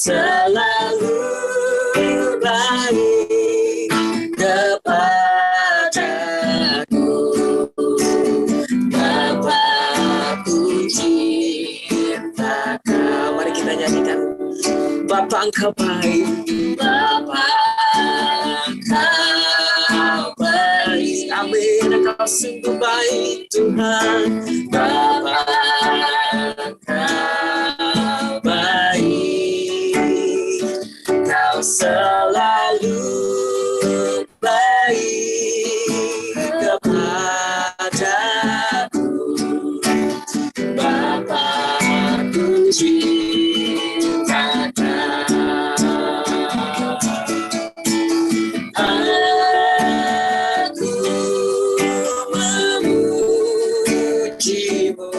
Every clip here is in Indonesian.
selalu baik kepadaku. Bapa, ku cinta Kau. Mari kita nyanyikan. Bapa, Engkau baik. Bapa, Engkau baik. Amin. Engkau sungguh baik, Tuhan. Bapa, Engkau baik. Kau selalu baik kepadaku. Bapa, ku cinta Kau. Aku memujimu.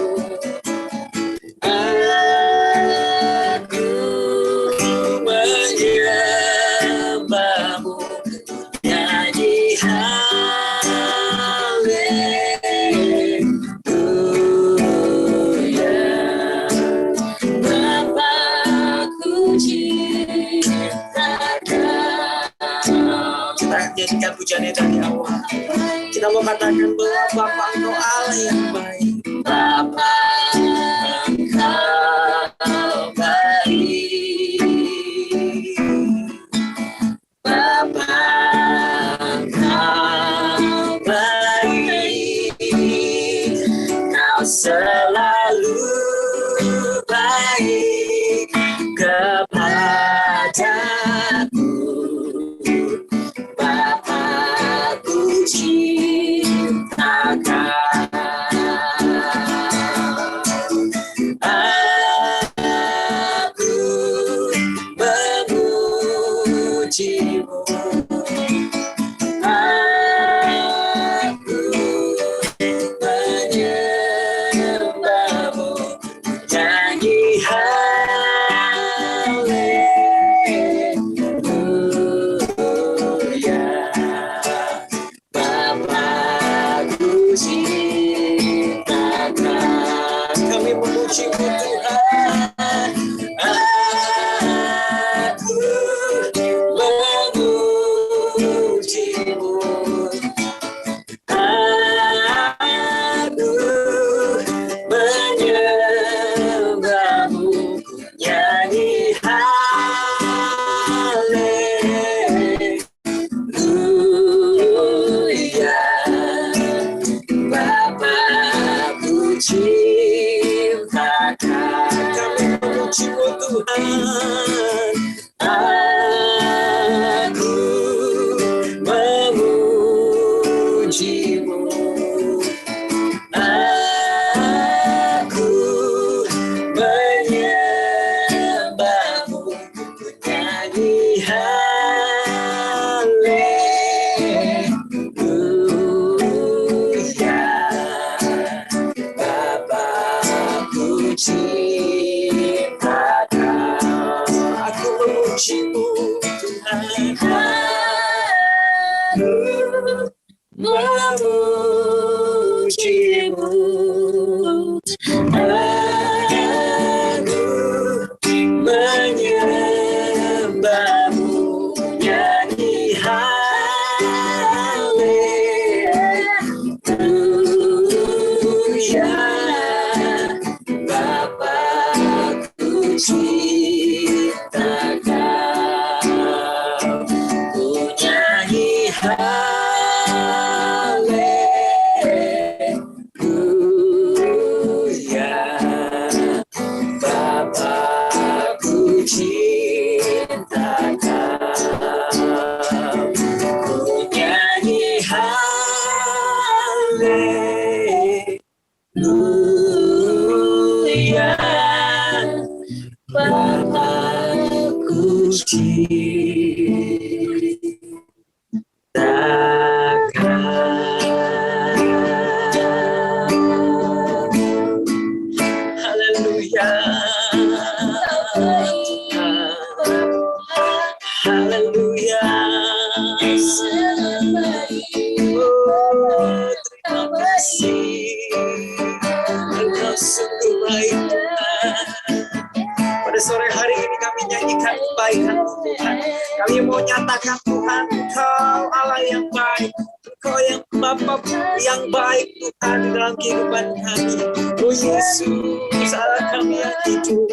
Aku menyembahmu. Nyanyi haleluya. Bapa, ku cinta Kau. Kita nyanyikan pujian itu dari awal. Kita mau katakan bahwa Bapa, Engkau Allah yang baik. Bapa, Engkau baik. Bapa, Engkau baik. Kau selalu baik kepadaku. Bapa, ku cinta Kau. Aku memujimu. Aku menyembahmu. Nyanyi haleluya. Bapa, ku cinta Kau. Kami memujimu, Tuhan. Aku memujimu. Aku menyembahmu. Nyanyi haleluya. Bapa, ku cinta Kau. Kami memujimu, Tuhan. Aku memujimu. Aku menyembahmu. Nyanyi haleluya. Bapa, ku cinta Kau. Aku memujimu, Tuhan. Aku memujimu. Aku menyembahmu. Nyanyi haleluya. Bapa, ku cinta Kau. Ku nyanyi haleluya. Bapa, ku cinta Kau. Ku nyanyi haleluya. Bapa, ku cinta Kau. Haleluya. Haleluya. Oh, terima kasih. Engkau sungguh baik, Tuhan. Pada sore hari ini kami kami nyanyikan kebaikan-Mu Tuhan. Kami mau nyatakan Tuhan, Engkau Allah yang baik, Engkau yang Bapa yang baik Tuhan di dalam kehidupan kami. Oh Yesus, Allah kami yang hidup.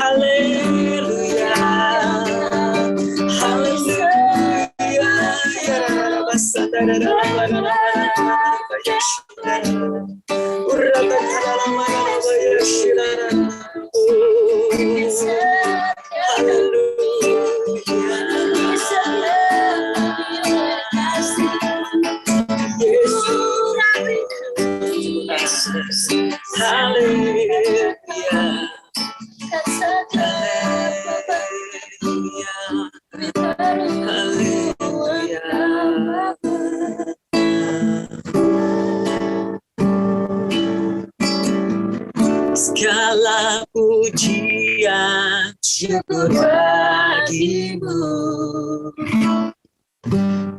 Haleluya, haleluya. Segala pujian syukur bagimu,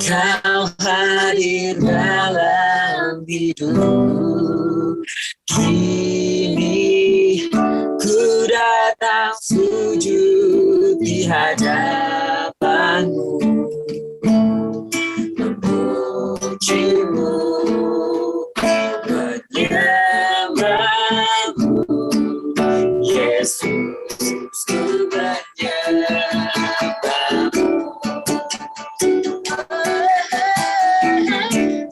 Kau hadir dalam hidup. Kini ku datang sujud di hadapan-Mu, memuji-Mu, menyembah-Mu. Yesus, ku menyembah-Mu.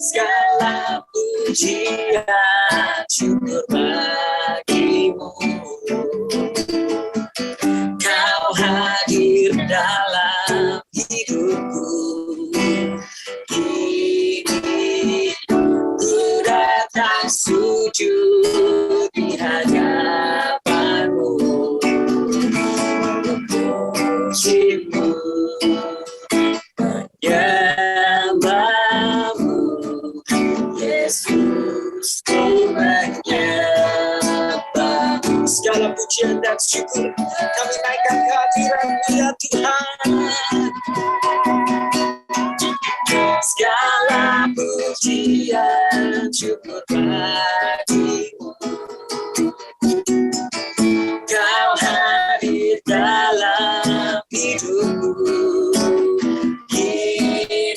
Segala pujian syukur bagimu, Kau hadir dalam hidupku. Kini ku datang sujud di hadapan-Mu, memuji-Mu, menyembah-Mu. Yesus, ku menyembah. Segala pujian dan syukur kami naikkan kehadiran-Mu ya Tuhan. Segala pujian syukur bagimu, Kau hadir dalam hidupku. Kini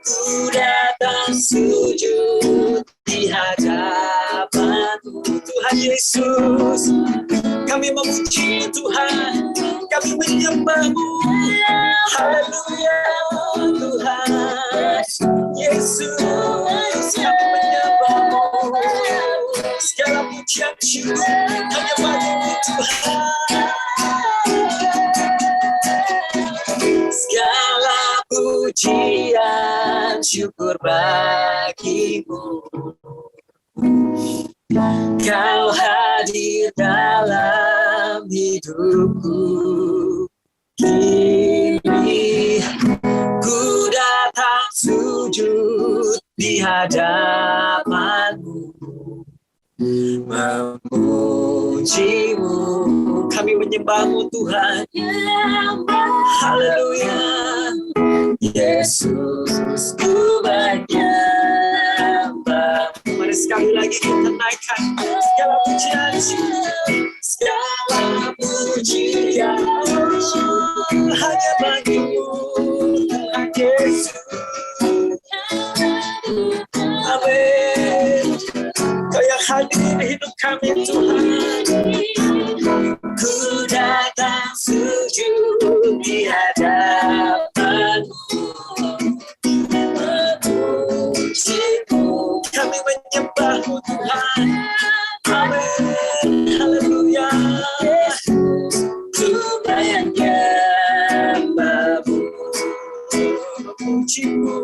ku datang sujud di hadapan-Mu. Tuhan Yesus, kami memuji Tuhan, kami menyembah-Mu. Haleluya Tuhan Yesus, kami menyembah-Mu. Segala pujian syukur hanya bagi-Mu Tuhan. Segala pujian syukur bagi-Mu, Kau hadir dalam hidupku. Kini ku datang sujud di hadapan-Mu, memuji-Mu, kami menyembah-Mu Tuhan. Haleluya, Yesus, ku menyembah. Mari sekali lagi kita naikkan segala pujian, segala pujian hanya bagi-Mu Tuhan Yesus. Amin. Kau yang hadir di hidup kami Tuhan. Ku datang sujud di hadapan-Mu, memuji-Mu, kami menyembah-Mu Tuhan. Amin. Haleluya. Ku menyembah-Mu, memuji-Mu,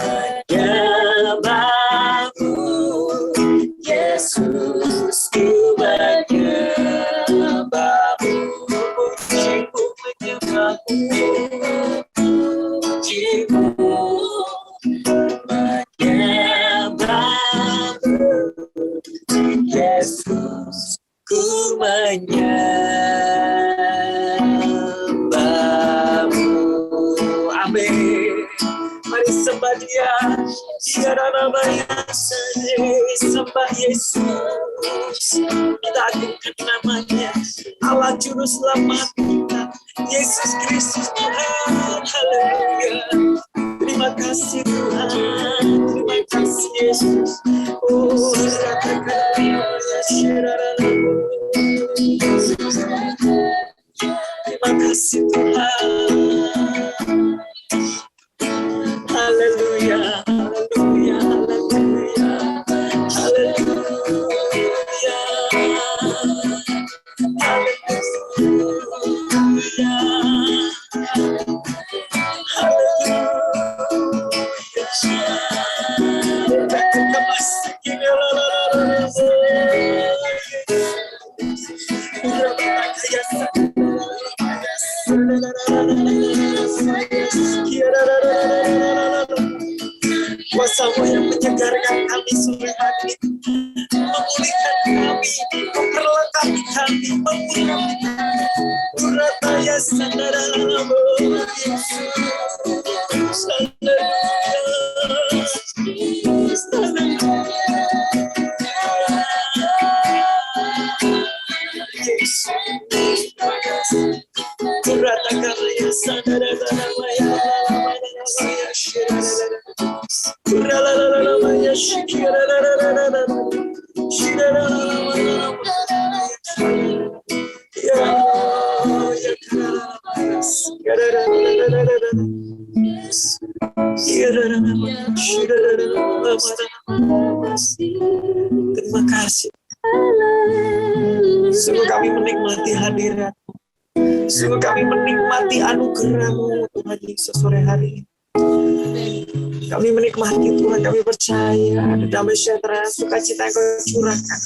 menyembah-Mu. Yesus, ku menyembah-Mu, memuji-Mu, menyembah-Mu, memuji-Mu, menyembah-Mu. Yesus, ku menyembah-Mu. Amin. Mari sembah Dia, sembah Yesus. Kita agungkan namanya, Allah Juru Selamat kita, Yesus Kristus Tuhan. Haleluya. Terima kasih Tuhan, terima kasih Yesus. Oh, terima kasih Tuhan. Haleluya, haleluya, haleluya, haleluya, Kuasa-Mu yang menyegarkan kami sore hari ini, memulihkan kami, memperlengkapi kami, memulihkan kami. Urataya sandaralamu, Yesus, terima kasih. Sungguh kami menikmati hadirat. Sungguh kami menikmati anugerah-Mu Tuhan Yesus sore hari ini. Kami menikmati Tuhan, kami percaya ada damai sejahtera, sukacita yang Kau curahkan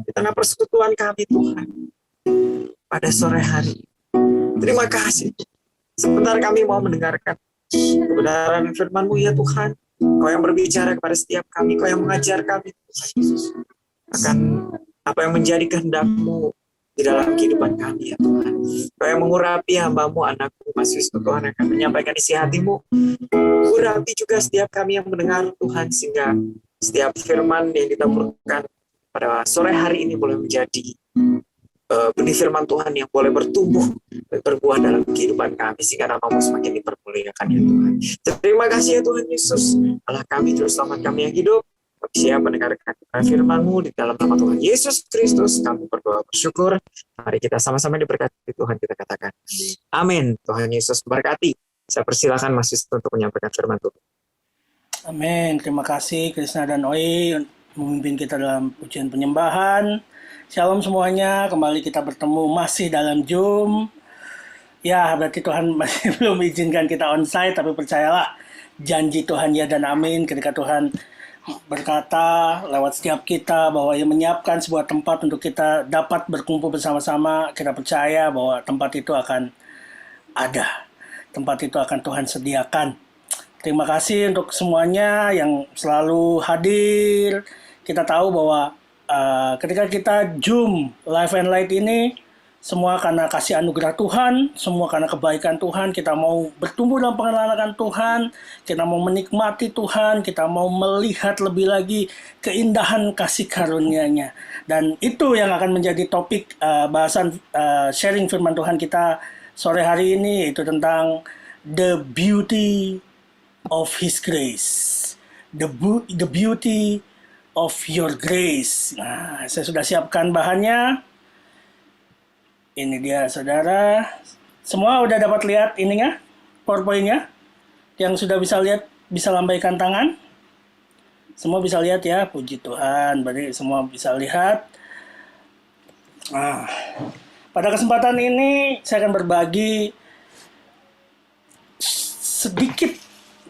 di tengah persekutuan kami Tuhan pada sore hari. Terima kasih. Sebentar kami mau mendengarkan kebenaran firman-Mu ya Tuhan. Kau yang berbicara kepada setiap kami, Kau yang mengajar kami Tuhan Yesus akan apa yang menjadi kehendak-Mu di dalam kehidupan kami ya Tuhan. Kau yang mengurapi hamba-Mu, anak-Mu, Mas Wisnu Tuhan akan menyampaikan isi hati-Mu. Urapi juga setiap kami yang mendengar Tuhan, sehingga setiap firman yang ditaburkan pada sore hari ini boleh menjadi benih firman Tuhan yang boleh bertumbuh dan berbuah dalam kehidupan kami, sehingga nama-Mu semakin dipermuliakan ya Tuhan. Terima kasih ya Tuhan Yesus, Allah kami, Juru Selamat kami yang hidup. Kami siap mendengarkan firman-Mu di dalam nama Tuhan Yesus Kristus. Kami berdoa bersyukur. Mari kita sama-sama diberkati Tuhan, kita katakan amin. Tuhan Yesus berkati. Saya persilakan Mas Wisnu untuk menyampaikan firman Tuhan. Amin. Terima kasih Krisna dan Oi memimpin kita dalam pujian penyembahan. Shalom semuanya. Kembali kita bertemu masih dalam Zoom. Ya, berarti Tuhan masih belum izinkan kita onsite, tapi percayalah janji Tuhan ya dan amin ketika Tuhan berkata lewat setiap kita bahwa Ia menyiapkan sebuah tempat untuk kita dapat berkumpul bersama-sama. Kita percaya bahwa tempat itu akan ada. Tempat itu akan Tuhan sediakan. Terima kasih untuk semuanya yang selalu hadir. Kita tahu bahwa ketika kita Zoom Live and Light ini, semua karena kasih anugerah Tuhan, semua karena kebaikan Tuhan. Kita mau bertumbuh dalam pengenalan akan Tuhan, kita mau menikmati Tuhan, kita mau melihat lebih lagi keindahan kasih karunia-Nya. Dan itu yang akan menjadi topik bahasan sharing firman Tuhan kita sore hari ini, yaitu tentang the beauty of His grace. The beauty of your grace. Nah, saya sudah siapkan bahannya. Ini dia saudara. Semua udah dapat lihat ininya, PowerPoint-nya? Yang sudah bisa lihat, bisa lambaikan tangan? Semua bisa lihat ya, puji Tuhan. Berarti semua bisa lihat. Nah, pada kesempatan ini saya akan berbagi sedikit,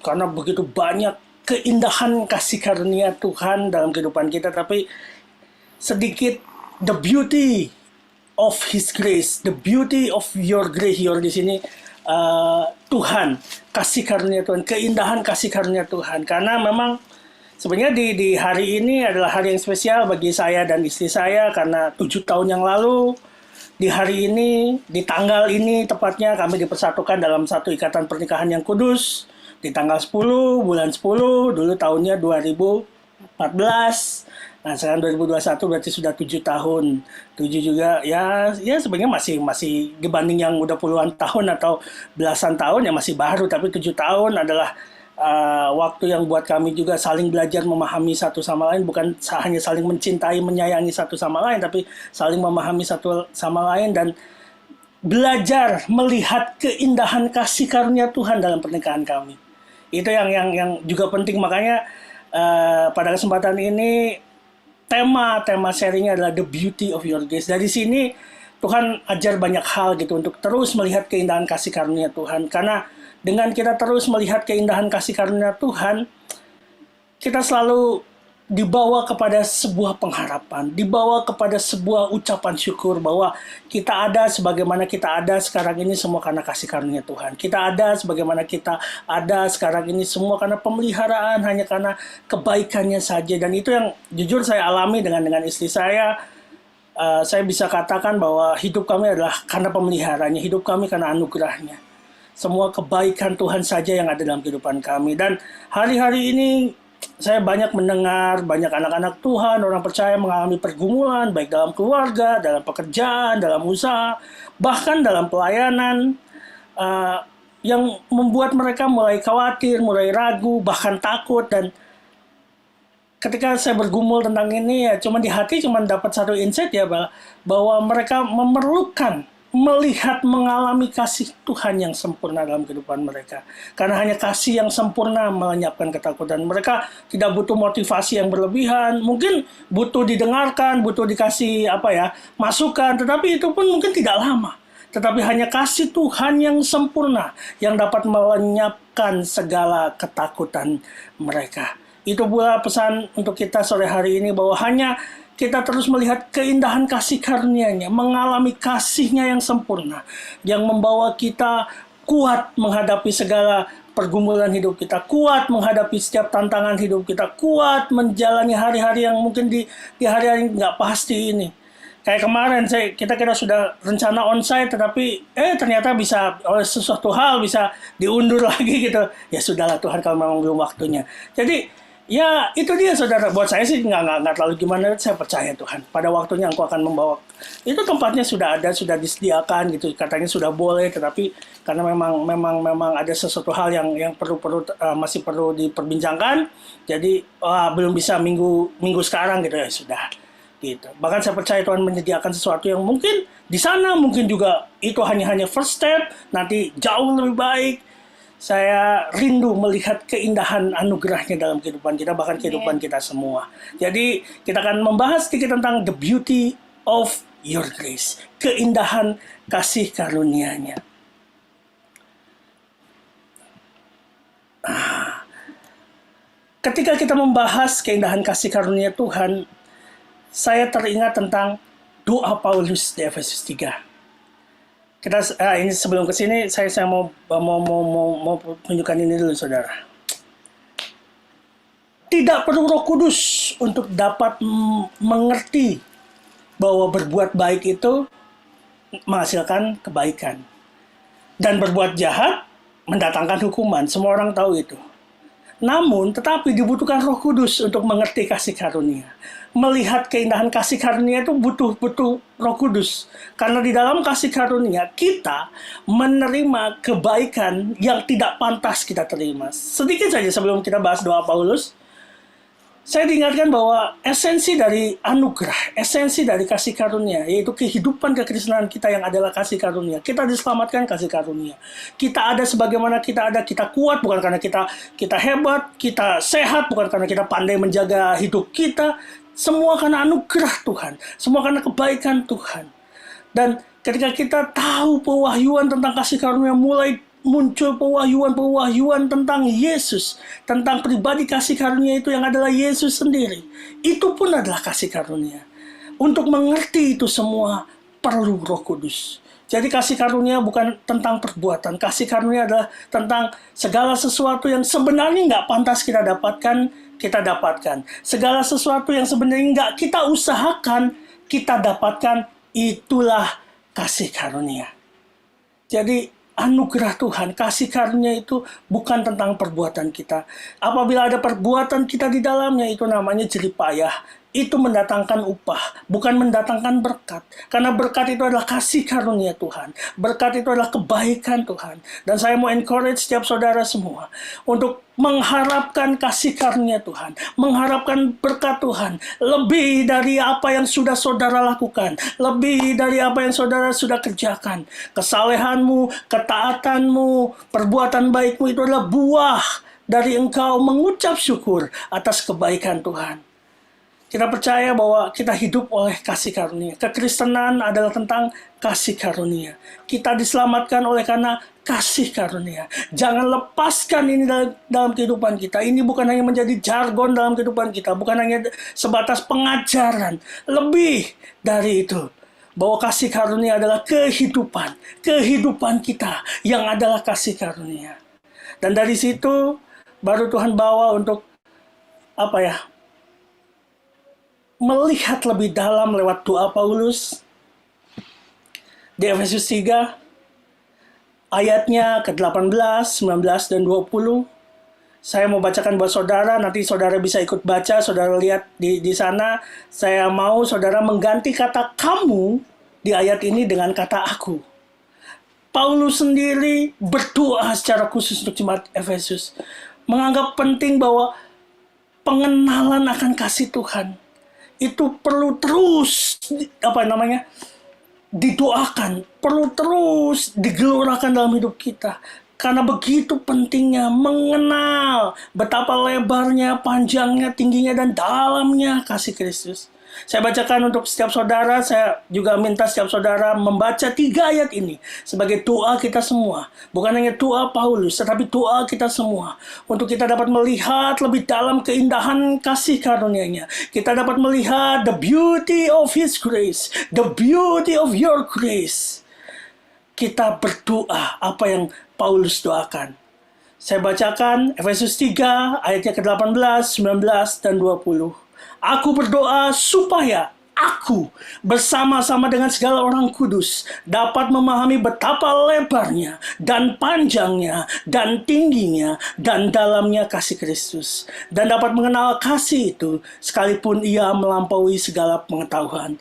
karena begitu banyak keindahan kasih karunia Tuhan dalam kehidupan kita, tapi sedikit the beauty of His grace, the beauty of your grace. Your di sini Tuhan, kasih karunia Tuhan, keindahan kasih karunia Tuhan. Karena memang sebenarnya di hari ini adalah hari yang spesial bagi saya dan istri saya, karena 7 tahun yang lalu di hari ini, di tanggal ini tepatnya kami dipersatukan dalam satu ikatan pernikahan yang kudus di tanggal 10 bulan 10 dulu tahunnya 2014. Nah, sekarang 2021 berarti sudah 7 tahun. 7 juga ya sebenarnya masih dibanding yang udah puluhan tahun atau belasan tahun ya masih baru, tapi 7 tahun adalah waktu yang buat kami juga saling belajar memahami satu sama lain, bukan hanya saling mencintai, menyayangi satu sama lain, tapi saling memahami satu sama lain dan belajar melihat keindahan kasih karunia Tuhan dalam pernikahan kami. Itu yang juga penting, makanya pada kesempatan ini tema sharingnya adalah the beauty of your grace. Dari sini Tuhan ajar banyak hal gitu untuk terus melihat keindahan kasih karunia Tuhan. Karena dengan kita terus melihat keindahan kasih karunia Tuhan, kita selalu dibawa kepada sebuah pengharapan, dibawa kepada sebuah ucapan syukur bahwa kita ada sebagaimana kita ada sekarang ini semua karena kasih karunia Tuhan. Kita ada sebagaimana kita ada sekarang ini semua karena pemeliharaan, hanya karena kebaikannya saja. Dan itu yang jujur saya alami dengan istri saya. Saya bisa katakan bahwa hidup kami adalah karena pemeliharaannya, hidup kami karena anugerahnya. Semua kebaikan Tuhan saja yang ada dalam kehidupan kami. Dan hari-hari ini saya banyak mendengar, banyak anak-anak Tuhan, orang percaya mengalami pergumulan, baik dalam keluarga, dalam pekerjaan, dalam usaha, bahkan dalam pelayanan, yang membuat mereka mulai khawatir, mulai ragu, bahkan takut. Dan ketika saya bergumul tentang ini, ya cuma di hati cuma dapat satu insight ya, bahwa mereka memerlukan melihat, mengalami kasih Tuhan yang sempurna dalam kehidupan mereka. Karena hanya kasih yang sempurna melenyapkan ketakutan. Mereka tidak butuh motivasi yang berlebihan, mungkin butuh didengarkan, butuh dikasih masukan, tetapi itu pun mungkin tidak lama. Tetapi hanya kasih Tuhan yang sempurna yang dapat melenyapkan segala ketakutan mereka. Itu pula pesan untuk kita sore hari ini, bahwa hanya kita terus melihat keindahan kasih karunia-Nya, mengalami kasih-Nya yang sempurna, yang membawa kita kuat menghadapi segala pergumulan hidup kita, kuat menghadapi setiap tantangan hidup kita, kuat menjalani hari-hari yang mungkin di hari-hari nggak pasti ini. Kayak kemarin kita sudah rencana onsite, tetapi ternyata bisa oleh sesuatu hal bisa diundur lagi gitu. Ya sudahlah Tuhan, kalau memang belum waktunya. Jadi ya itu dia saudara, buat saya sih nggak terlalu gimana, saya percaya Tuhan pada waktunya Engkau akan membawa. Itu tempatnya sudah ada, sudah disediakan gitu, katanya sudah boleh, tetapi karena memang ada sesuatu hal yang masih perlu diperbincangkan, jadi belum bisa minggu sekarang gitu, ya sudah gitu. Bahkan saya percaya Tuhan menyediakan sesuatu yang mungkin di sana, mungkin juga itu hanya first step, nanti jauh lebih baik. Saya rindu melihat keindahan anugerahnya dalam kehidupan kita, bahkan kehidupan kita semua. Jadi kita akan membahas sedikit tentang the beauty of your grace, keindahan kasih karunia-Nya. Ketika kita membahas keindahan kasih karunia Tuhan, saya teringat tentang doa Paulus di Efesus 3. Ini sebelum ke sini saya mau tunjukkan ini dulu saudara. Tidak perlu Roh Kudus untuk dapat mengerti bahwa berbuat baik itu menghasilkan kebaikan dan berbuat jahat mendatangkan hukuman. Semua orang tahu itu. Namun tetapi dibutuhkan Roh Kudus untuk mengerti kasih karunia. Melihat keindahan kasih karunia itu butuh Roh Kudus. Karena di dalam kasih karunia kita menerima kebaikan yang tidak pantas kita terima. Sedikit saja sebelum kita bahas doa Paulus, saya diingatkan bahwa esensi dari anugerah, esensi dari kasih karunia, yaitu kehidupan kekristenan kita yang adalah kasih karunia. Kita diselamatkan kasih karunia. Kita ada sebagaimana kita ada, kita kuat bukan karena kita hebat, kita sehat bukan karena kita pandai menjaga hidup kita. Semua karena anugerah Tuhan, semua karena kebaikan Tuhan. Dan ketika kita tahu pewahyuan tentang kasih karunia, mulai muncul pewahyuan tentang Yesus, tentang pribadi kasih karunia itu yang adalah Yesus sendiri. Itu pun adalah kasih karunia. Untuk mengerti itu semua perlu Roh Kudus. Jadi kasih karunia bukan tentang perbuatan. Kasih karunia adalah tentang segala sesuatu yang sebenarnya nggak pantas kita dapatkan, kita dapatkan. Segala sesuatu yang sebenarnya nggak kita usahakan, kita dapatkan. Itulah kasih karunia. Jadi anugerah Tuhan, kasih karunia itu bukan tentang perbuatan kita. Apabila ada perbuatan kita di dalamnya, itu namanya jerih payah. itu mendatangkan upah, bukan mendatangkan berkat. Karena berkat itu adalah kasih karunia Tuhan. Berkat itu adalah kebaikan Tuhan. Dan saya mau encourage setiap saudara semua untuk mengharapkan kasih karunia Tuhan, mengharapkan berkat Tuhan, lebih dari apa yang sudah saudara lakukan, lebih dari apa yang saudara sudah kerjakan. Kesalehanmu, ketaatanmu, perbuatan baikmu itu adalah buah dari engkau mengucap syukur atas kebaikan Tuhan. Kita percaya bahwa kita hidup oleh kasih karunia. Kekristenan adalah tentang kasih karunia. Kita diselamatkan oleh karena kasih karunia. Jangan lepaskan ini dalam kehidupan kita. Ini bukan hanya menjadi jargon dalam kehidupan kita. Bukan hanya sebatas pengajaran. Lebih dari itu. Bahwa kasih karunia adalah kehidupan. Kehidupan kita yang adalah kasih karunia. Dan dari situ baru Tuhan bawa untuk melihat lebih dalam lewat doa Paulus di Efesus 3 ayatnya ke-18, 19, dan 20. Saya mau bacakan buat saudara, nanti saudara bisa ikut baca, saudara lihat di sana. Saya mau saudara mengganti kata kamu di ayat ini dengan kata aku. Paulus sendiri berdoa secara khusus untuk jemaat Efesus, menganggap penting bahwa pengenalan akan kasih Tuhan itu perlu terus didoakan, perlu terus digelorakan dalam hidup kita. Karena begitu pentingnya mengenal betapa lebarnya, panjangnya, tingginya, dan dalamnya kasih Kristus. Saya bacakan untuk setiap saudara, saya juga minta setiap saudara membaca 3 ayat ini sebagai doa kita semua. Bukan hanya doa Paulus, tetapi doa kita semua. Untuk kita dapat melihat lebih dalam keindahan kasih karunia-Nya. Kita dapat melihat the beauty of His grace, the beauty of your grace. Kita berdoa apa yang Paulus doakan. Saya bacakan Efesus 3 ayatnya ke-18, 19, dan 20. Aku berdoa supaya aku bersama-sama dengan segala orang kudus dapat memahami betapa lebarnya dan panjangnya dan tingginya dan dalamnya kasih Kristus, dan dapat mengenal kasih itu sekalipun ia melampaui segala pengetahuan.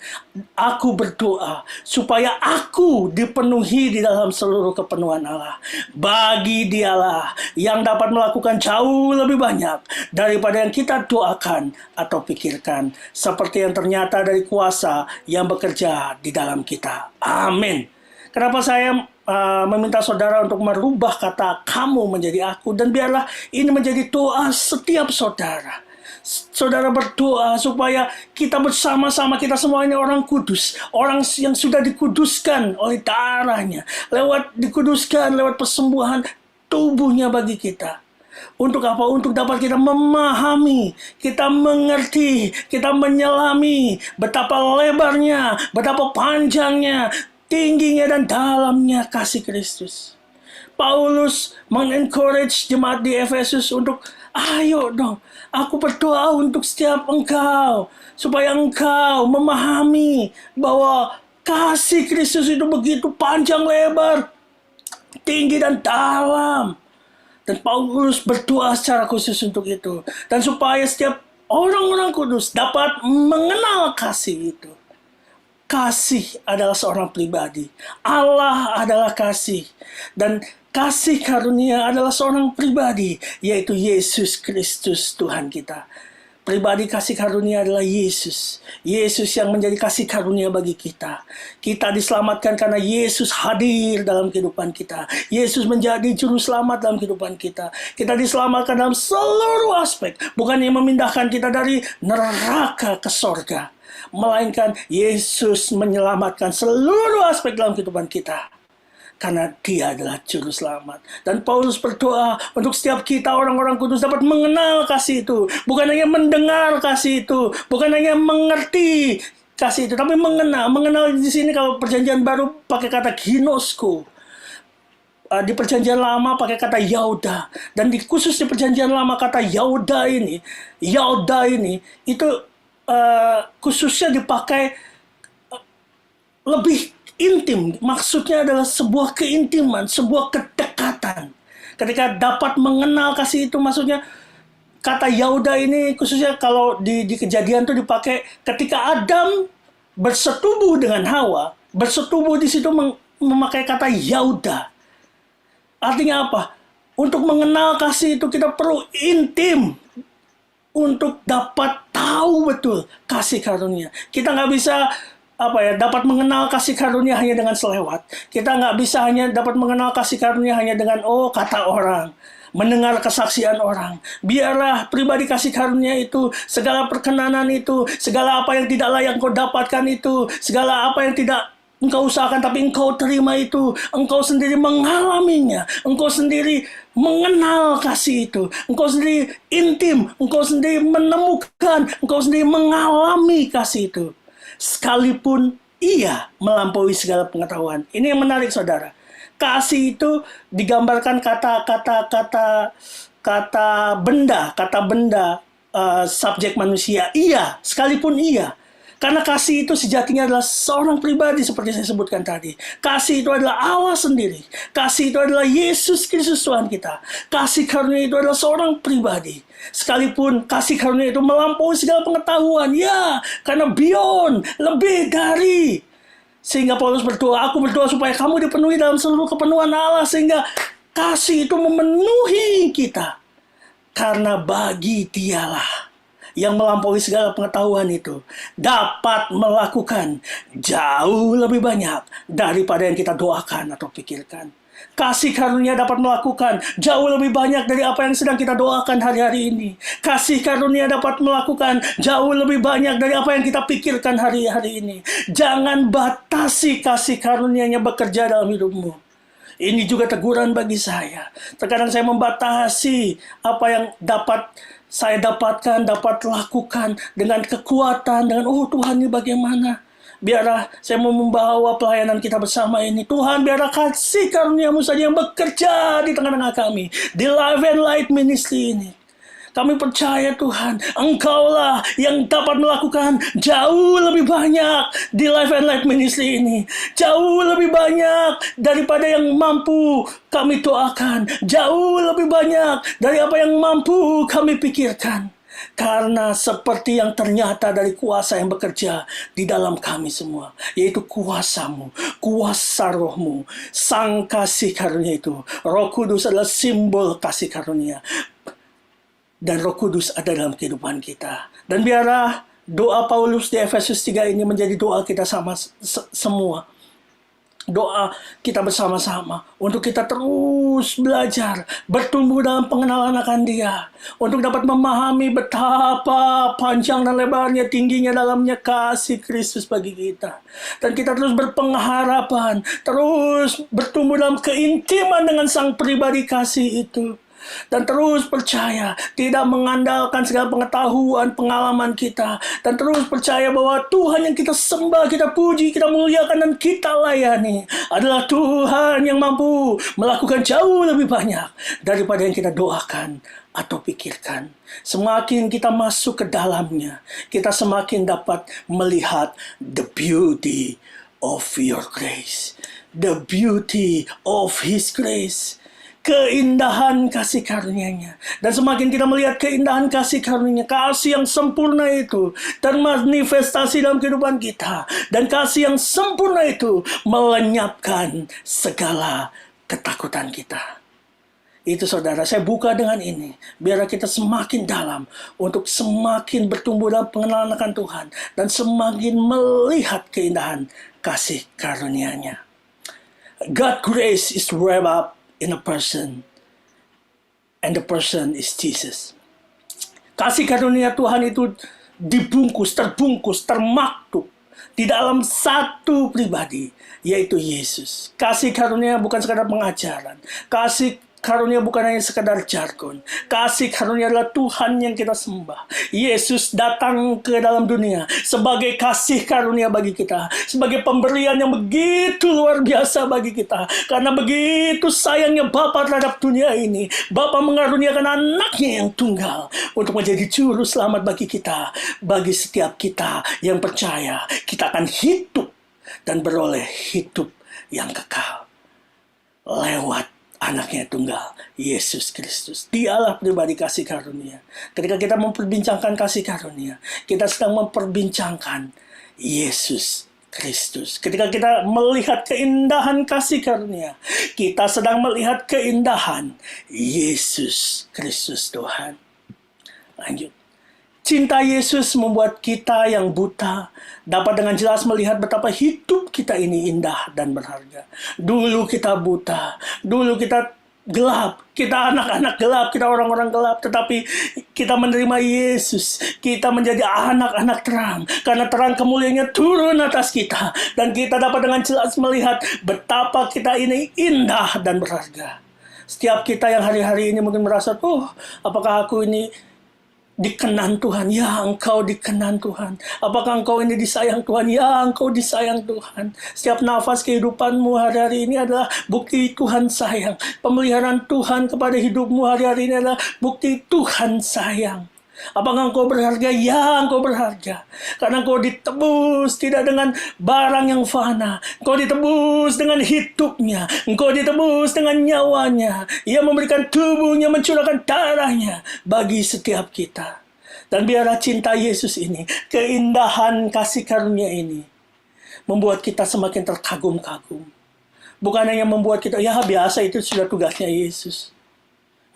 Aku berdoa supaya aku dipenuhi di dalam seluruh kepenuhan Allah. Bagi Dialah yang dapat melakukan jauh lebih banyak daripada yang kita doakan atau pikirkan, seperti yang ternyata dari kuasa yang bekerja di dalam kita. Amin. Kenapa saya meminta saudara untuk merubah kata kamu menjadi aku, dan biarlah ini menjadi doa setiap saudara. Saudara berdoa supaya kita bersama-sama, kita semua ini orang kudus, orang yang sudah dikuduskan oleh darahnya, dikuduskan lewat persembuhan tubuhnya bagi kita. Untuk apa? Untuk dapat kita memahami, kita mengerti, kita menyelami betapa lebarnya, betapa panjangnya, tingginya, dan dalamnya kasih Kristus. Paulus mengencourage jemaat di Efesus untuk ayo dong, aku berdoa untuk setiap engkau, supaya engkau memahami bahwa kasih Kristus itu begitu panjang, lebar, tinggi, dan dalam. Dan Paulus berdoa secara khusus untuk itu. Dan supaya setiap orang-orang kudus dapat mengenal kasih itu. Kasih adalah seorang pribadi. Allah adalah kasih. Dan kasih karunia adalah seorang pribadi, yaitu Yesus Kristus Tuhan kita. Pribadi kasih karunia adalah Yesus. Yesus yang menjadi kasih karunia bagi kita. Kita diselamatkan karena Yesus hadir dalam kehidupan kita. Yesus menjadi juru selamat dalam kehidupan kita. Kita diselamatkan dalam seluruh aspek. Bukan yang memindahkan kita dari neraka ke sorga, melainkan Yesus menyelamatkan seluruh aspek dalam kehidupan kita. Karena Dia adalah juru selamat. Dan Paulus berdoa untuk setiap kita orang-orang kudus dapat mengenal kasih itu. Bukan hanya mendengar kasih itu, bukan hanya mengerti kasih itu, tapi mengenal. Mengenal di sini kalau perjanjian baru pakai kata ginosko. Di perjanjian lama pakai kata yauda. Dan khusus di perjanjian lama kata yauda ini itu khususnya dipakai lebih intim. Maksudnya adalah sebuah keintiman, sebuah kedekatan. Ketika dapat mengenal kasih itu, maksudnya kata Yauda ini khususnya kalau di Kejadian tuh dipakai ketika Adam bersetubuh dengan Hawa. Bersetubuh di situ memakai kata Yauda. Artinya apa? Untuk mengenal kasih itu kita perlu intim untuk dapat tahu betul kasih karunia. Kita nggak bisa dapat mengenal kasih karunia hanya dengan selewat. Kita nggak bisa hanya dapat mengenal kasih karunia hanya dengan kata orang, mendengar kesaksian orang. Biarlah pribadi kasih karunia itu, segala perkenanan itu, segala apa yang tidak layak kau dapatkan itu, segala apa yang tidak engkau usahakan tapi engkau terima itu, engkau sendiri mengalaminya, engkau sendiri mengenal kasih itu, engkau sendiri intim, engkau sendiri menemukan, engkau sendiri mengalami kasih itu. Sekalipun ia melampaui segala pengetahuan. Ini yang menarik, saudara. Kasih itu digambarkan kata benda, subjek manusia. Ia, sekalipun ia. Karena kasih itu sejatinya adalah seorang pribadi seperti saya sebutkan tadi. Kasih itu adalah Allah sendiri. Kasih itu adalah Yesus Kristus Tuhan kita. Kasih karunia itu adalah seorang pribadi. Sekalipun kasih karunia itu melampaui segala pengetahuan. Ya, karena beyond, lebih dari. Sehingga Paulus berdoa, aku berdoa supaya kamu dipenuhi dalam seluruh kepenuhan Allah. Sehingga kasih itu memenuhi kita. Karena bagi dialah yang melampaui segala pengetahuan itu dapat melakukan jauh lebih banyak daripada yang kita doakan atau pikirkan. Kasih karunia dapat melakukan jauh lebih banyak dari apa yang sedang kita doakan hari-hari ini. Kasih karunia dapat melakukan jauh lebih banyak dari apa yang kita pikirkan hari-hari ini. Jangan batasi kasih karunia-Nya bekerja dalam hidupmu. Ini juga teguran bagi saya. Terkadang saya membatasi apa yang dapat saya dapatkan, dapat lakukan dengan kekuatan, dengan Tuhan ini bagaimana. Biarlah saya mau membawa pelayanan kita bersama ini. Tuhan, biarlah kasih karunia-Mu saja yang bekerja di tengah-tengah kami. Di Life and Light Ministry ini. Kami percaya Tuhan, Engkaulah yang dapat melakukan jauh lebih banyak di Life and Light Ministry ini. Jauh lebih banyak daripada yang mampu kami doakan. Jauh lebih banyak dari apa yang mampu kami pikirkan. Karena seperti yang ternyata dari kuasa yang bekerja di dalam kami semua, yaitu kuasa-Mu, kuasa Roh-Mu, Sang kasih karunia itu. Roh Kudus adalah simbol kasih karunia. Dan Roh Kudus ada dalam kehidupan kita. Dan biarlah doa Paulus di Efesus 3 ini menjadi doa kita semua. Doa kita bersama-sama untuk kita terus belajar, bertumbuh dalam pengenalan akan Dia, untuk dapat memahami betapa panjang dan lebarnya, tingginya, dalamnya kasih Kristus bagi kita. Dan kita terus berpengharapan, terus bertumbuh dalam keintiman dengan Sang pribadi kasih itu. Dan terus percaya, tidak mengandalkan segala pengetahuan, pengalaman kita. Dan terus percaya bahwa Tuhan yang kita sembah, kita puji, kita muliakan, dan kita layani adalah Tuhan yang mampu melakukan jauh lebih banyak daripada yang kita doakan atau pikirkan. Semakin kita masuk ke dalamnya, kita semakin dapat melihat the beauty of your grace. The beauty of His grace. Keindahan kasih karunia-Nya. Dan semakin kita melihat keindahan kasih karunia-Nya, kasih yang sempurna itu termanifestasi dalam kehidupan kita. Dan kasih yang sempurna itu melenyapkan segala ketakutan kita. Itu saudara, saya buka dengan ini. Biar kita semakin dalam untuk semakin bertumbuh dalam pengenalan akan Tuhan. Dan semakin melihat keindahan kasih karunia-Nya. God grace is wrapped up in a person, and the person is Jesus. Kasih karunia Tuhan itu terbungkus, termaktub di dalam satu pribadi, yaitu Yesus. Kasih karunia bukan sekadar pengajaran. Kasih karunia bukan hanya sekadar jargon. Kasih karunia adalah Tuhan yang kita sembah. Yesus datang ke dalam dunia sebagai kasih karunia bagi kita. Sebagai pemberian yang begitu luar biasa bagi kita. Karena begitu sayangnya Bapa terhadap dunia ini. Bapa mengaruniakan anaknya yang tunggal untuk menjadi juru selamat bagi kita. Bagi setiap kita yang percaya, kita akan hidup dan beroleh hidup yang kekal. Lewat anaknya tunggal, Yesus Kristus. Dialah pribadi kasih karunia. Ketika kita memperbincangkan kasih karunia, kita sedang memperbincangkan Yesus Kristus. Ketika kita melihat keindahan kasih karunia, kita sedang melihat keindahan Yesus Kristus Tuhan. Lanjut. Cinta Yesus membuat kita yang buta dapat dengan jelas melihat betapa hidup kita ini indah dan berharga. Dulu kita buta, dulu kita gelap, kita anak-anak gelap, kita orang-orang gelap, tetapi kita menerima Yesus, kita menjadi anak-anak terang, karena terang kemuliaannya turun atas kita, dan kita dapat dengan jelas melihat betapa kita ini indah dan berharga. Setiap kita yang hari-hari ini mungkin merasa, apakah aku ini dikenan Tuhan? Ya, engkau dikenan Tuhan. Apakah engkau ini disayang Tuhan? Ya, engkau disayang Tuhan. Setiap nafas kehidupanmu hari-hari ini adalah bukti Tuhan sayang. Pemeliharaan Tuhan kepada hidupmu hari-hari ini adalah bukti Tuhan sayang. Apakah engkau berharga? Ya, engkau berharga. Karena engkau ditebus tidak dengan barang yang fana. Engkau ditebus dengan hidupnya. Engkau ditebus dengan nyawanya. Ia memberikan tubuhnya, mencurahkan darahnya bagi setiap kita. Dan biarlah cinta Yesus ini, keindahan kasih karunia ini, membuat kita semakin terkagum-kagum. Bukan hanya membuat kita, ya biasa itu sudah tugasnya Yesus.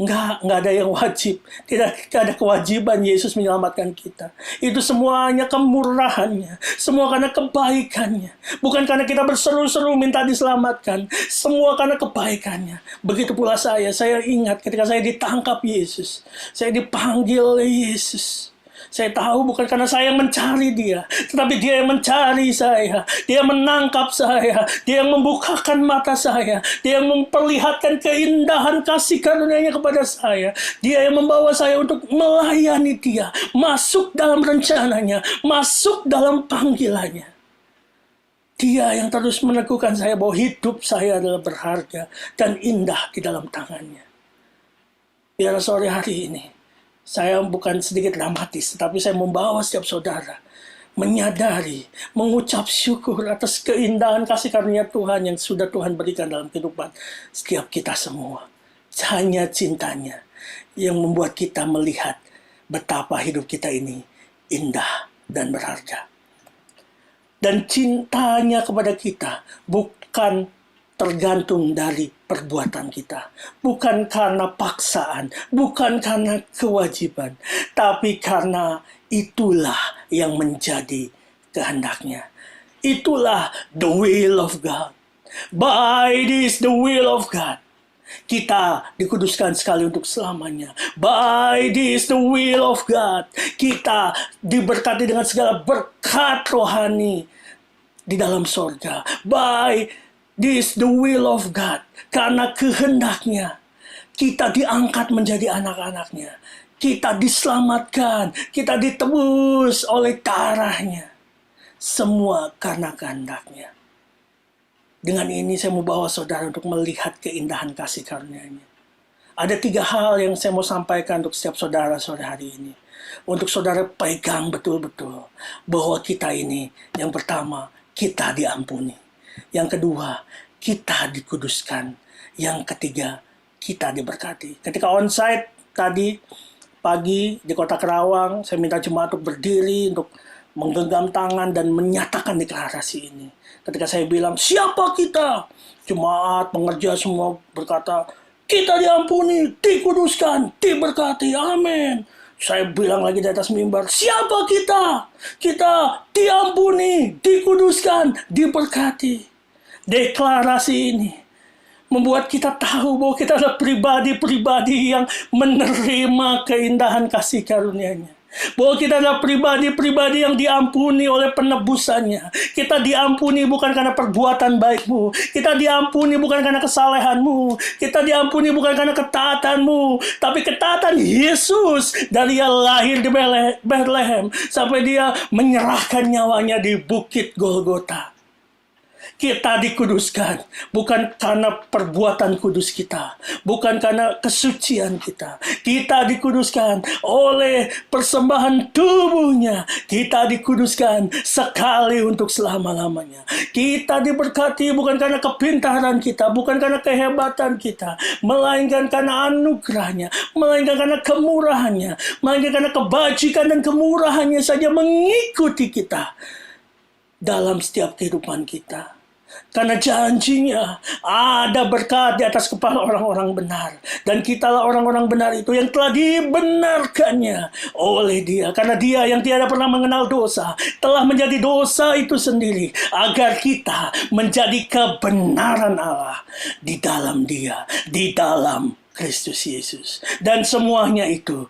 Enggak ada yang wajib. Tidak ada kewajiban Yesus menyelamatkan kita. Itu semuanya kemurahannya. Semua karena kebaikannya. Bukan karena kita berseru-seru minta diselamatkan. Semua karena kebaikannya. Begitu pula saya ingat ketika saya ditangkap Yesus. Saya dipanggil oleh Yesus. Saya tahu bukan karena saya yang mencari dia, tetapi dia yang mencari saya. Dia menangkap saya. Dia yang membukakan mata saya. Dia yang memperlihatkan keindahan kasih karunia-Nya kepada saya. Dia yang membawa saya untuk melayani dia. Masuk dalam rencananya. Masuk dalam panggilannya. Dia yang terus meneguhkan saya bahwa hidup saya adalah berharga dan indah di dalam tangannya. Biar sore hari ini, saya bukan sedikit dramatis, tetapi saya membawa setiap saudara menyadari, mengucap syukur atas keindahan kasih karunia Tuhan yang sudah Tuhan berikan dalam kehidupan setiap kita semua. Hanya cintanya yang membuat kita melihat betapa hidup kita ini indah dan berharga. Dan cintanya kepada kita bukan tergantung dari perbuatan kita. Bukan karena paksaan, bukan karena kewajiban, tapi karena itulah yang menjadi kehendaknya. Itulah the will of God. By this the will of God. Kita dikuduskan sekali untuk selamanya. By this the will of God. Kita diberkati dengan segala berkat rohani di dalam sorga. By this the will of God. Karena kehendaknya kita diangkat menjadi anak-anaknya. Kita diselamatkan. Kita ditebus oleh darahnya. Semua karena kehendaknya. Dengan ini saya mau bawa saudara untuk melihat keindahan kasih karunia-Nya. Ada 3 hal yang saya mau sampaikan untuk setiap saudara sore hari ini. Untuk saudara pegang betul-betul bahwa kita ini, yang pertama, kita diampuni. Yang kedua, kita dikuduskan. Yang ketiga, kita diberkati. Ketika onsite tadi pagi di Kota Kerawang, saya minta jemaat untuk berdiri, untuk menggenggam tangan dan menyatakan deklarasi ini. Ketika saya bilang, siapa kita? Jemaat, pengerja semua berkata, kita diampuni, dikuduskan, diberkati. Amin. Saya bilang lagi di atas mimbar, siapa kita? Kita diampuni, dikuduskan, diberkati. Deklarasi ini membuat kita tahu bahwa kita adalah pribadi-pribadi yang menerima keindahan kasih karunia-Nya. Bahwa kita adalah pribadi-pribadi yang diampuni oleh penebusannya. Kita diampuni bukan karena perbuatan baikmu. Kita diampuni bukan karena kesalehanmu. Kita diampuni bukan karena ketaatanmu. Tapi ketaatan Yesus dari Dia lahir di Bethlehem sampai Dia menyerahkan nyawanya di Bukit Golgota. Kita dikuduskan bukan karena perbuatan kudus kita, bukan karena kesucian kita. Kita dikuduskan oleh persembahan tubuhnya. Kita dikuduskan sekali untuk selama-lamanya. Kita diberkati bukan karena kepintaran kita, bukan karena kehebatan kita, melainkan karena anugerahnya, melainkan karena kemurahannya, melainkan karena kebajikan dan kemurahannya saja mengikuti kita dalam setiap kehidupan kita. Karena janjinya ada berkat di atas kepala orang-orang benar. Dan kitalah orang-orang benar itu yang telah dibenarkannya oleh Dia. Karena Dia yang tiada pernah mengenal dosa telah menjadi dosa itu sendiri, agar kita menjadi kebenaran Allah di dalam Dia, di dalam Kristus Yesus. Dan semuanya itu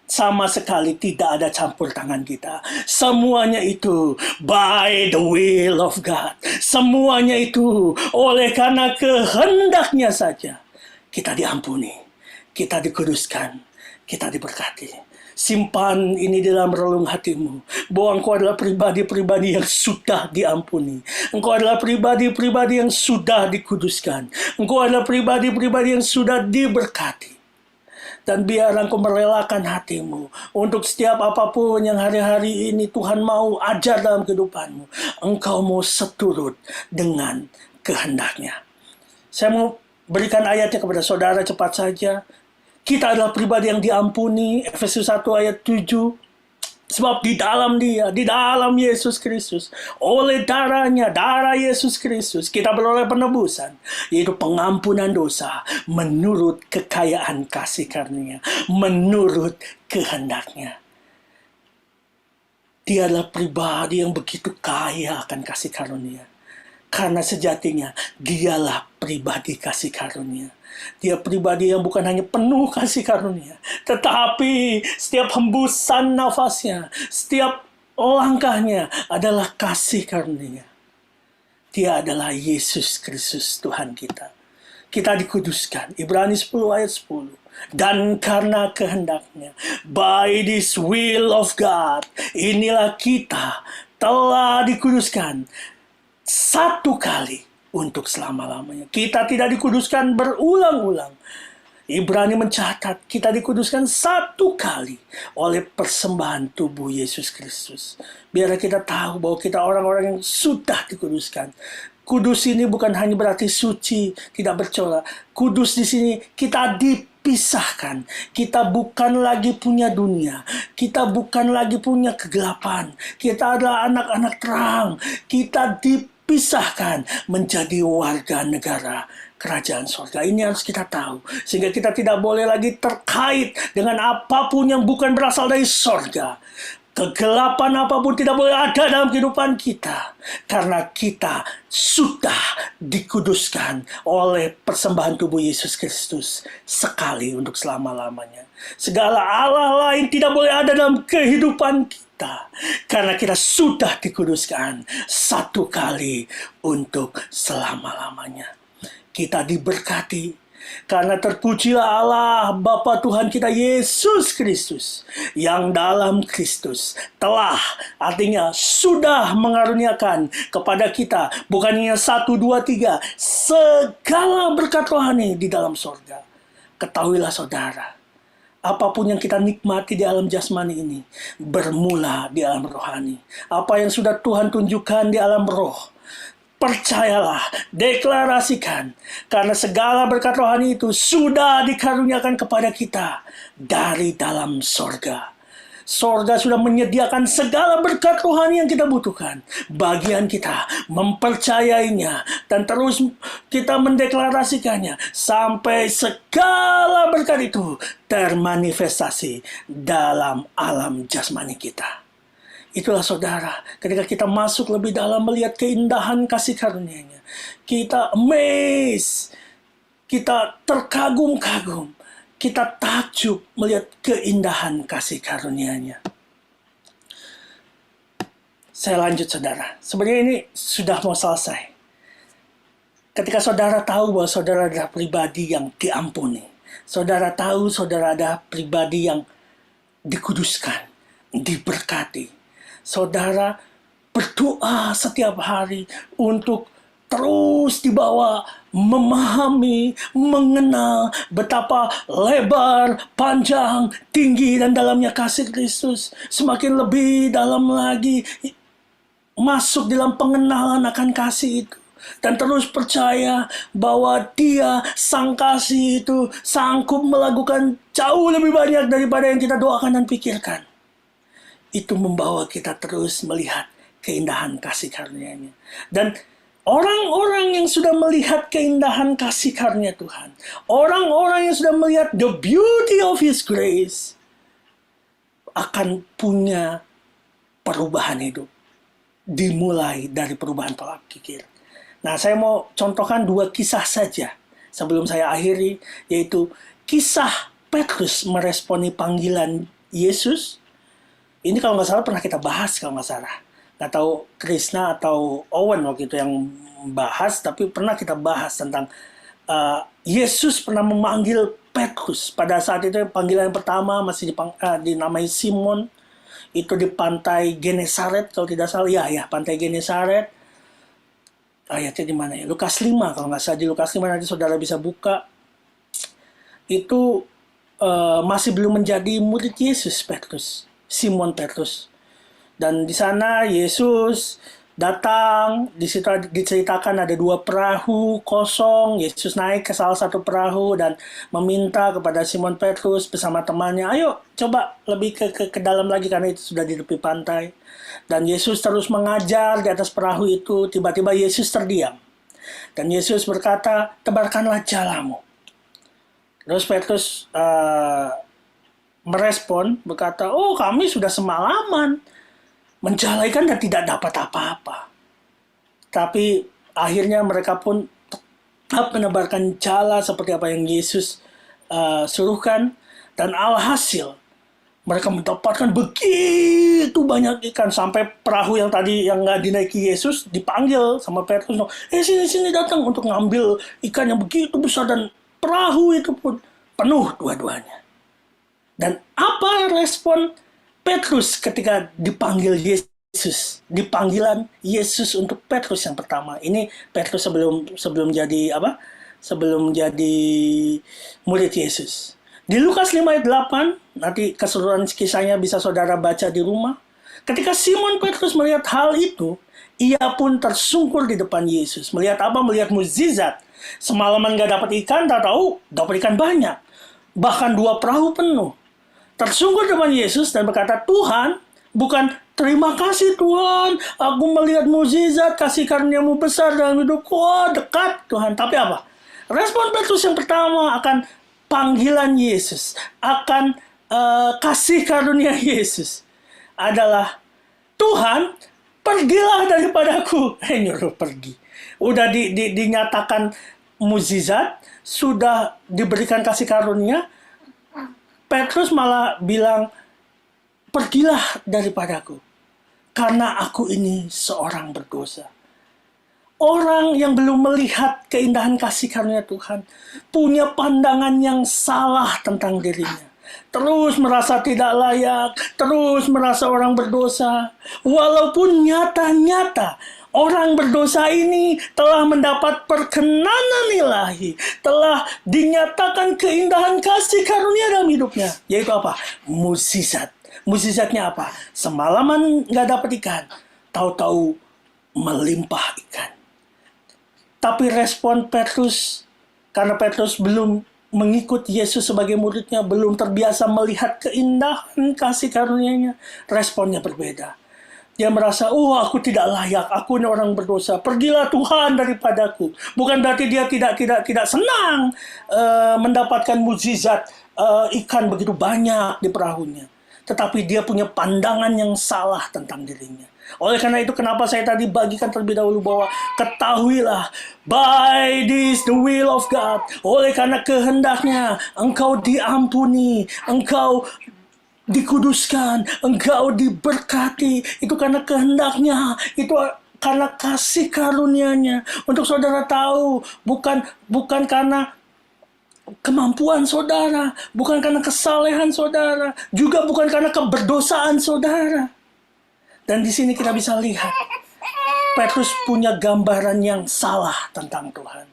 sama sekali tidak ada campur tangan kita. Semuanya itu by the will of God. Semuanya itu oleh karena kehendaknya saja kita diampuni, kita dikuduskan, kita diberkati. Simpan ini di dalam relung hatimu, bahwa engkau adalah pribadi-pribadi yang sudah diampuni. Engkau adalah pribadi-pribadi yang sudah dikuduskan. Engkau adalah pribadi-pribadi yang sudah diberkati. Dan biar engkau merelakan hatimu untuk setiap apapun yang hari-hari ini Tuhan mau ajar dalam kehidupanmu. Engkau mau seturut dengan kehendaknya. Saya mau berikan ayatnya kepada saudara cepat saja. Kita adalah pribadi yang diampuni, Efesus 1 ayat 7. Sebab di dalam Dia, di dalam Yesus Kristus, oleh darahnya, darah Yesus Kristus, kita beroleh penebusan, yaitu pengampunan dosa, menurut kekayaan kasih karunia, menurut kehendaknya. Dia adalah pribadi yang begitu kaya akan kasih karunia. Karena sejatinya, Dialah pribadi kasih karunia. Dia pribadi yang bukan hanya penuh kasih karunia, tetapi setiap hembusan nafasnya, setiap langkahnya adalah kasih karunia. Dia adalah Yesus Kristus Tuhan kita. Kita dikuduskan. Ibrani 10 ayat 10. Dan karena kehendaknya, by this will of God, inilah kita telah dikuduskan satu kali untuk selama-lamanya. Kita tidak dikuduskan berulang-ulang. Ibrani mencatat kita dikuduskan satu kali oleh persembahan tubuh Yesus Kristus. Biar kita tahu bahwa kita orang-orang yang sudah dikuduskan. Kudus ini bukan hanya berarti suci, tidak bercela. Kudus di sini kita dipisahkan. Kita bukan lagi punya dunia. Kita bukan lagi punya kegelapan. Kita adalah anak-anak terang. Kita dipisahkan menjadi warga negara kerajaan surga. Ini harus kita tahu. Sehingga kita tidak boleh lagi terkait dengan apapun yang bukan berasal dari surga. Kegelapan apapun tidak boleh ada dalam kehidupan kita. Karena kita sudah dikuduskan oleh persembahan tubuh Yesus Kristus sekali untuk selama-lamanya. Segala Allah lain tidak boleh ada dalam kehidupan kita. Karena kita sudah dikuduskan satu kali untuk selama-lamanya. Kita diberkati karena terpujilah Allah Bapa Tuhan kita Yesus Kristus yang dalam Kristus telah, artinya sudah mengaruniakan kepada kita bukan hanya 1, 2, 3 segala berkat rohani di dalam surga. Ketahuilah saudara, apapun yang kita nikmati di alam jasmani ini bermula di alam rohani. Apa yang sudah Tuhan tunjukkan di alam roh, percayalah, deklarasikan. Karena segala berkat rohani itu sudah dikaruniakan kepada kita dari dalam sorga. Sorga sudah menyediakan segala berkat rohani yang kita butuhkan. Bagian kita mempercayainya dan terus kita mendeklarasikannya sampai segala berkat itu termanifestasi dalam alam jasmani kita. Itulah saudara, ketika kita masuk lebih dalam melihat keindahan kasih karunia-Nya, kita amazed, kita terkagum-kagum, kita takjub melihat keindahan kasih karunia-Nya. Saya lanjut saudara, sebenarnya ini sudah mau selesai. Ketika saudara tahu bahwa saudara adalah pribadi yang diampuni, saudara tahu saudara adalah pribadi yang dikuduskan, diberkati, saudara berdoa setiap hari untuk terus dibawa memahami, mengenal betapa lebar, panjang, tinggi, dan dalamnya kasih Kristus. Semakin lebih dalam lagi, masuk dalam pengenalan akan kasih itu. Dan terus percaya bahwa Dia, Sang Kasih itu, sanggup melakukan jauh lebih banyak daripada yang kita doakan dan pikirkan. Itu membawa kita terus melihat keindahan kasih karunia-Nya. Dan orang-orang yang sudah melihat keindahan kasih karunia Tuhan, orang-orang yang sudah melihat the beauty of His grace, akan punya perubahan hidup. Dimulai dari perubahan pola pikir. Nah, saya mau contohkan 2 kisah saja sebelum saya akhiri, yaitu kisah Petrus meresponi panggilan Yesus. Ini kalau nggak salah pernah kita bahas kalau nggak salah. Nggak tahu Krishna atau Owen waktu itu yang bahas, tapi pernah kita bahas tentang Yesus pernah memanggil Petrus. Pada saat itu panggilan yang pertama masih dinamai Simon. Itu di pantai Genesaret kalau tidak salah. Ya, pantai Genesaret. Ayatnya di mana ya? Lukas 5 kalau nggak salah. Di Lukas 5 nanti saudara bisa buka. Itu masih belum menjadi murid Yesus, Petrus. Simon Petrus. Dan di sana Yesus datang, di situ diceritakan ada 2 perahu kosong. Yesus naik ke salah satu perahu dan meminta kepada Simon Petrus bersama temannya, ayo coba lebih ke dalam lagi karena itu sudah di tepi pantai. Dan Yesus terus mengajar di atas perahu itu. Tiba-tiba Yesus terdiam. Dan Yesus berkata, tebarkanlah jalamu. Terus Petrus merespon, berkata, oh kami sudah semalaman menjalaikan dan tidak dapat apa-apa. Tapi akhirnya mereka pun tetap menebarkan jala seperti apa yang Yesus suruhkan. Dan alhasil mereka mendapatkan begitu banyak ikan. Sampai perahu yang tadi yang nggak dinaiki Yesus dipanggil sama Petrus. Sini datang untuk ngambil ikan yang begitu besar. Dan perahu itu pun penuh dua-duanya. Dan apa respon Petrus ketika dipanggil Yesus, di panggilan Yesus untuk Petrus yang pertama. Ini Petrus sebelum jadi apa? Sebelum jadi murid Yesus. Di Lukas 5 ayat 8, nanti keseluruhan kisahnya bisa saudara baca di rumah. Ketika Simon Petrus melihat hal itu, ia pun tersungkur di depan Yesus. Melihat apa? Melihat mukjizat. Semalaman gak dapat ikan, tak tahu dapat ikan banyak. Bahkan 2 perahu penuh. Tersungkur depan Yesus dan berkata, Tuhan, bukan terima kasih Tuhan, aku melihat mukjizat, kasih karunia-Mu besar dalam hidupku, dekat Tuhan. Tapi apa? Respon Petrus yang pertama akan panggilan Yesus, akan kasih karunia Yesus adalah, Tuhan, pergilah daripadaku. Nyuruh pergi. Udah dinyatakan mukjizat, sudah diberikan kasih karunia, Petrus malah bilang, pergilah daripadaku, karena aku ini seorang berdosa. Orang yang belum melihat keindahan kasih karunia Tuhan, punya pandangan yang salah tentang dirinya. Terus merasa tidak layak, terus merasa orang berdosa. Walaupun nyata-nyata orang berdosa ini telah mendapat perkenanan ilahi, telah dinyatakan keindahan kasih karunia dalam hidupnya. Yaitu apa? Mukjizat. Mukjizatnya apa? Semalaman nggak dapat ikan, tahu-tahu melimpah ikan. Tapi respon Petrus, karena Petrus belum mengikut Yesus sebagai muridnya, belum terbiasa melihat keindahan kasih karunia-Nya, responnya berbeda. Dia merasa, aku tidak layak, aku ini orang berdosa. Pergilah Tuhan daripadaku. Bukan berarti dia tidak senang mendapatkan mukjizat ikan begitu banyak di perahunya. Tetapi dia punya pandangan yang salah tentang dirinya. Oleh karena itu, kenapa saya tadi bagikan terlebih dahulu bahwa ketahuilah, by this the will of God. Oleh karena kehendaknya, engkau diampuni, engkau dikuduskan, engkau diberkati. Itu karena kehendaknya, itu karena kasih karunia-Nya. Untuk saudara tahu, bukan karena kemampuan saudara, bukan karena kesalehan saudara, juga bukan karena keberdosaan saudara. Dan di sini kita bisa lihat Petrus punya gambaran yang salah tentang Tuhan.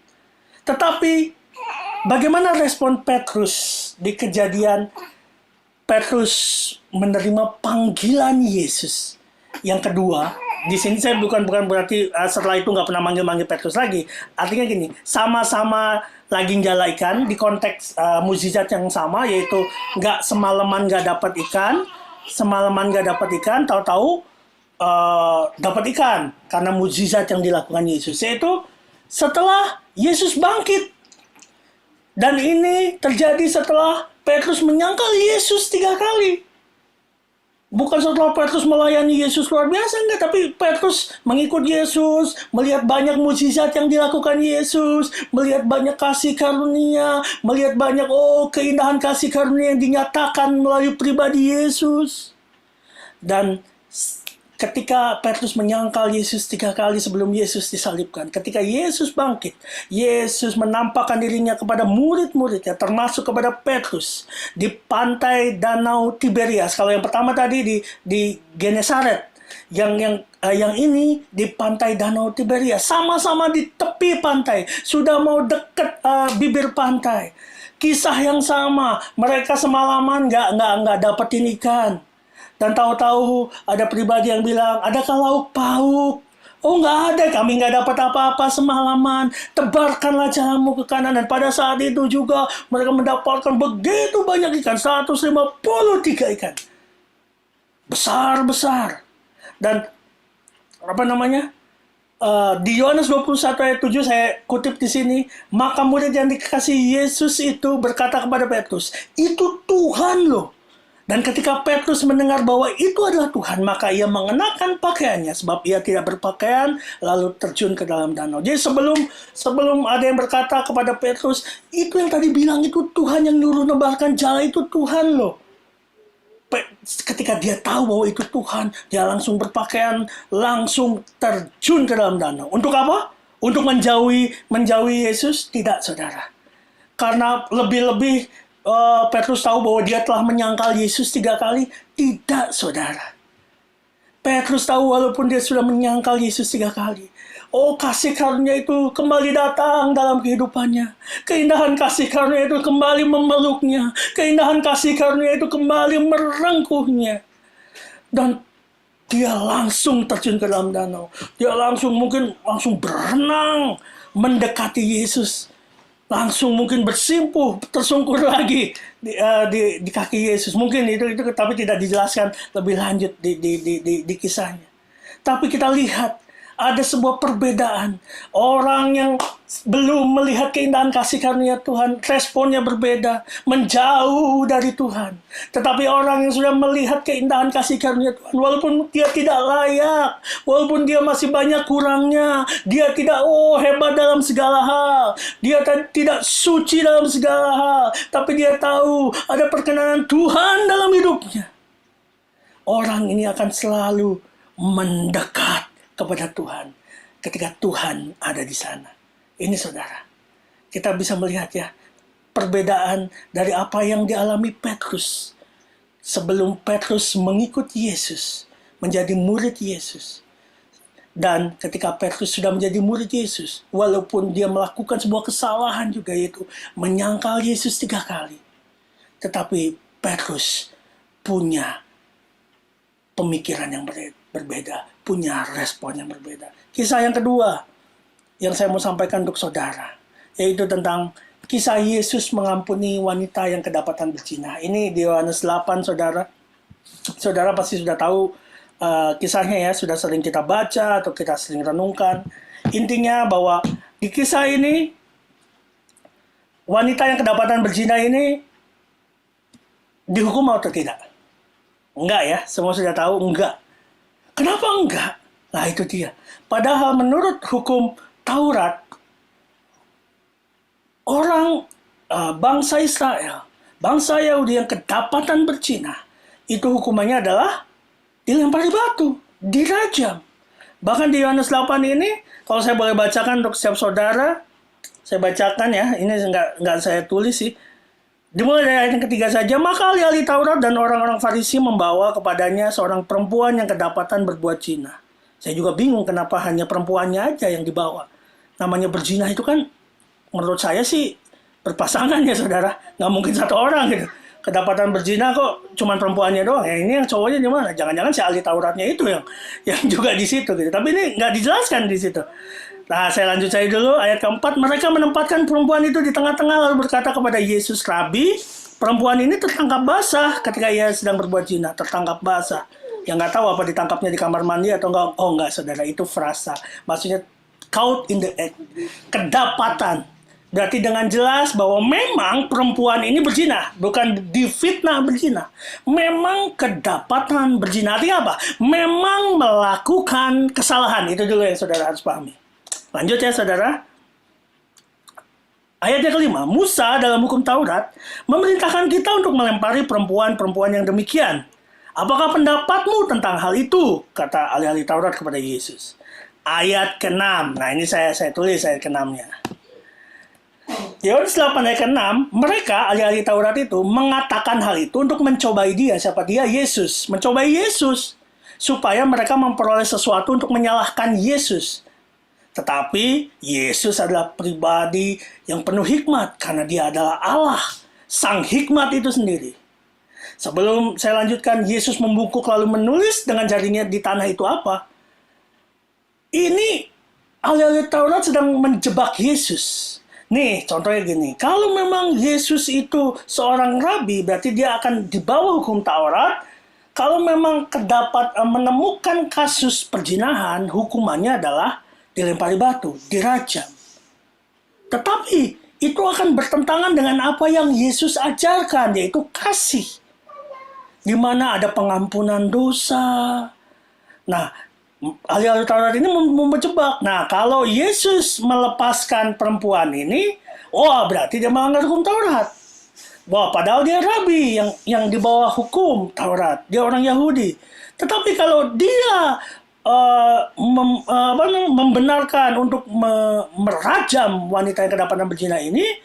Tetapi bagaimana respon Petrus di kejadian Petrus menerima panggilan Yesus yang kedua? Di sini saya bukan berarti setelah itu nggak pernah manggil Petrus lagi. Artinya gini, sama-sama lagi nyala ikan di konteks mukjizat yang sama, yaitu semalaman nggak dapat ikan, tahu-tahu dapat ikan karena mukjizat yang dilakukan Yesus. Yaitu setelah Yesus bangkit. Dan ini terjadi setelah Petrus menyangkal Yesus 3 kali. Bukan setelah Petrus melayani Yesus luar biasa, enggak. Tapi Petrus mengikut Yesus, melihat banyak mukjizat yang dilakukan Yesus, melihat banyak kasih karunia, melihat banyak keindahan kasih karunia yang dinyatakan melalui pribadi Yesus. Dan ketika Petrus menyangkal Yesus 3 kali sebelum Yesus disalibkan, ketika Yesus bangkit, Yesus menampakkan dirinya kepada murid-muridnya, termasuk kepada Petrus, di pantai Danau Tiberias. Kalau yang pertama tadi di Genesaret, yang ini di pantai Danau Tiberias, sama-sama di tepi pantai, sudah mau dekat bibir pantai. Kisah yang sama, mereka semalaman nggak dapetin ikan. Dan tahu-tahu ada pribadi yang bilang, adakah lauk pauk? Oh, nggak ada, kami nggak dapat apa-apa semalaman. Tebarkanlah jalamu ke kanan. Dan pada saat itu juga mereka mendapatkan begitu banyak ikan, 153 ikan. Besar-besar. Dan di Yohanes 21 ayat 7 saya kutip di sini, maka murid yang dikasih Yesus itu berkata kepada Petrus, itu Tuhan loh. Dan ketika Petrus mendengar bahwa itu adalah Tuhan, maka ia mengenakan pakaiannya sebab ia tidak berpakaian, lalu terjun ke dalam danau. Jadi sebelum ada yang berkata kepada Petrus, itu yang tadi bilang itu Tuhan yang nyuruh nebarkan jala, itu Tuhan loh. Ketika dia tahu bahwa itu Tuhan, dia langsung berpakaian, langsung terjun ke dalam danau. Untuk apa? Untuk menjauhi Yesus? Tidak, saudara. Karena lebih-lebih Petrus tahu bahwa dia telah menyangkal Yesus 3 kali. Tidak, saudara. Petrus tahu walaupun dia sudah menyangkal Yesus 3 kali. Kasih karunia itu kembali datang dalam kehidupannya. Keindahan kasih karunia itu kembali memeluknya. Keindahan kasih karunia itu kembali merengkuhnya. Dan dia langsung terjun ke dalam danau. Dia langsung berenang mendekati Yesus. Langsung mungkin bersimpuh, tersungkur lagi di kaki Yesus. Mungkin itu tapi tidak dijelaskan lebih lanjut di kisahnya. Tapi kita lihat ada sebuah perbedaan. Orang yang belum melihat keindahan kasih karunia Tuhan, responnya berbeda, menjauh dari Tuhan. Tetapi orang yang sudah melihat keindahan kasih karunia Tuhan, walaupun dia tidak layak, walaupun dia masih banyak kurangnya, dia tidak hebat dalam segala hal, dia tidak suci dalam segala hal, tapi dia tahu ada perkenanan Tuhan dalam hidupnya. Orang ini akan selalu mendekat kepada Tuhan ketika Tuhan ada di sana. Ini saudara, kita bisa melihat ya perbedaan dari apa yang dialami Petrus sebelum Petrus mengikut Yesus, menjadi murid Yesus. Dan ketika Petrus sudah menjadi murid Yesus, walaupun dia melakukan sebuah kesalahan juga, yaitu menyangkal Yesus 3 kali, tetapi Petrus punya pemikiran yang berbeda, punya respon yang berbeda. Kisah yang kedua yang saya mau sampaikan untuk saudara, yaitu tentang kisah Yesus mengampuni wanita yang kedapatan berzina. Ini di Yohanes 8, saudara. Saudara pasti sudah tahu kisahnya ya, sudah sering kita baca atau kita sering renungkan. Intinya bahwa di kisah ini, wanita yang kedapatan berzina ini dihukum atau tidak? Enggak ya, semua sudah tahu enggak. Kenapa enggak? Nah itu dia. Padahal menurut hukum Taurat, orang bangsa Israel, bangsa Yahudi yang kedapatan berzina, itu hukumannya adalah dilempari batu, dirajam. Bahkan di Yohanes 8 ini, kalau saya boleh bacakan untuk setiap saudara, saya bacakan ya, ini enggak saya tulis sih. Dimulai dari ayat yang ketiga saja, maka ahli-ahli Taurat dan orang-orang Farisi membawa kepadanya seorang perempuan yang kedapatan berbuat zina. Saya juga bingung kenapa hanya perempuannya aja yang dibawa. Namanya berzina itu kan menurut saya sih berpasangan ya saudara. Nggak mungkin satu orang gitu. Kedapatan berzina kok cuma perempuannya doang. Ya ini yang cowoknya di mana? Jangan-jangan si ahli Tauratnya itu yang juga di situ gitu. Tapi ini nggak dijelaskan di situ. Nah, saya lanjut saya dulu ayat keempat. Mereka menempatkan perempuan itu di tengah-tengah lalu berkata kepada Yesus, Rabi, perempuan ini tertangkap basah ketika ia sedang berbuat zina. Tertangkap basah. Yang nggak tahu apa ditangkapnya di kamar mandi atau enggak. Oh enggak saudara, itu frasa. Maksudnya caught in the act. Kedapatan. Berarti dengan jelas bahwa memang perempuan ini berzina. Bukan difitnah berzina. Memang kedapatan berzina. Artinya apa? Memang melakukan kesalahan. Itu dulu yang saudara harus pahami. Lanjut ya saudara. Ayat yang kelima, Musa dalam hukum Taurat memerintahkan kita untuk melempari perempuan-perempuan yang demikian. Apakah pendapatmu tentang hal itu? Kata ahli-ahli Taurat kepada Yesus. Ayat ke-6. Nah ini saya tulis ayat ke-6-nya. Yohanes 8 ayat ke-6, mereka ahli-ahli Taurat itu mengatakan hal itu untuk mencobai dia. Siapa dia? Yesus. Mencobai Yesus. Supaya mereka memperoleh sesuatu untuk menyalahkan Yesus. Tetapi Yesus adalah pribadi yang penuh hikmat. Karena dia adalah Allah. Sang hikmat itu sendiri. Sebelum saya lanjutkan, Yesus membungkuk lalu menulis dengan jarinya di tanah itu apa? Ini ahli-ahli Taurat sedang menjebak Yesus. Nih, contohnya gini. Kalau memang Yesus itu seorang rabi, berarti dia akan di bawah hukum Taurat. Kalau memang terdapat menemukan kasus perzinahan, hukumannya adalah dilempari batu, dirajam. Tetapi itu akan bertentangan dengan apa yang Yesus ajarkan, yaitu kasih. Di mana ada pengampunan dosa. Nah, ahli-ahli Taurat ini menjebak. Nah, kalau Yesus melepaskan perempuan ini, berarti dia melanggar hukum Taurat. Wah, padahal dia rabi yang di bawah hukum Taurat. Dia orang Yahudi. Tetapi kalau dia membenarkan untuk merajam wanita yang kedapatan berzina ini,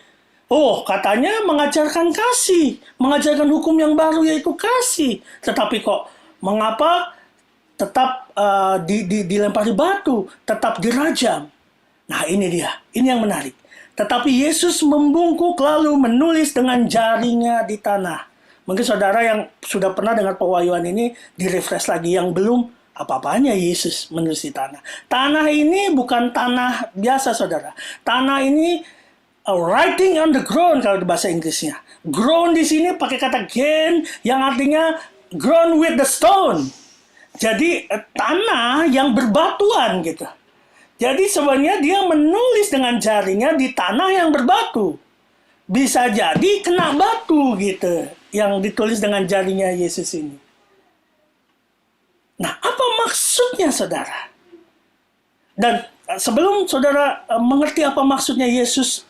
katanya mengajarkan kasih, mengajarkan hukum yang baru yaitu kasih. Tetapi kok mengapa tetap dilempari batu, tetap dirajam? Nah ini dia, ini yang menarik. Tetapi Yesus membungkuk lalu menulis dengan jarinya di tanah. Mungkin saudara yang sudah pernah dengar pewahyuan ini direfresh lagi, yang belum, apa-apanya Yesus menulis di tanah. Tanah ini bukan tanah biasa saudara. Tanah ini writing on the ground kalau di bahasa Inggrisnya. Ground di sini pakai kata gen yang artinya ground with the stone. Jadi tanah yang berbatuan gitu. Jadi sebenarnya dia menulis dengan jarinya di tanah yang berbatu. Bisa jadi kena batu gitu yang ditulis dengan jarinya Yesus ini. Nah, apa maksudnya saudara? Dan sebelum saudara mengerti apa maksudnya Yesus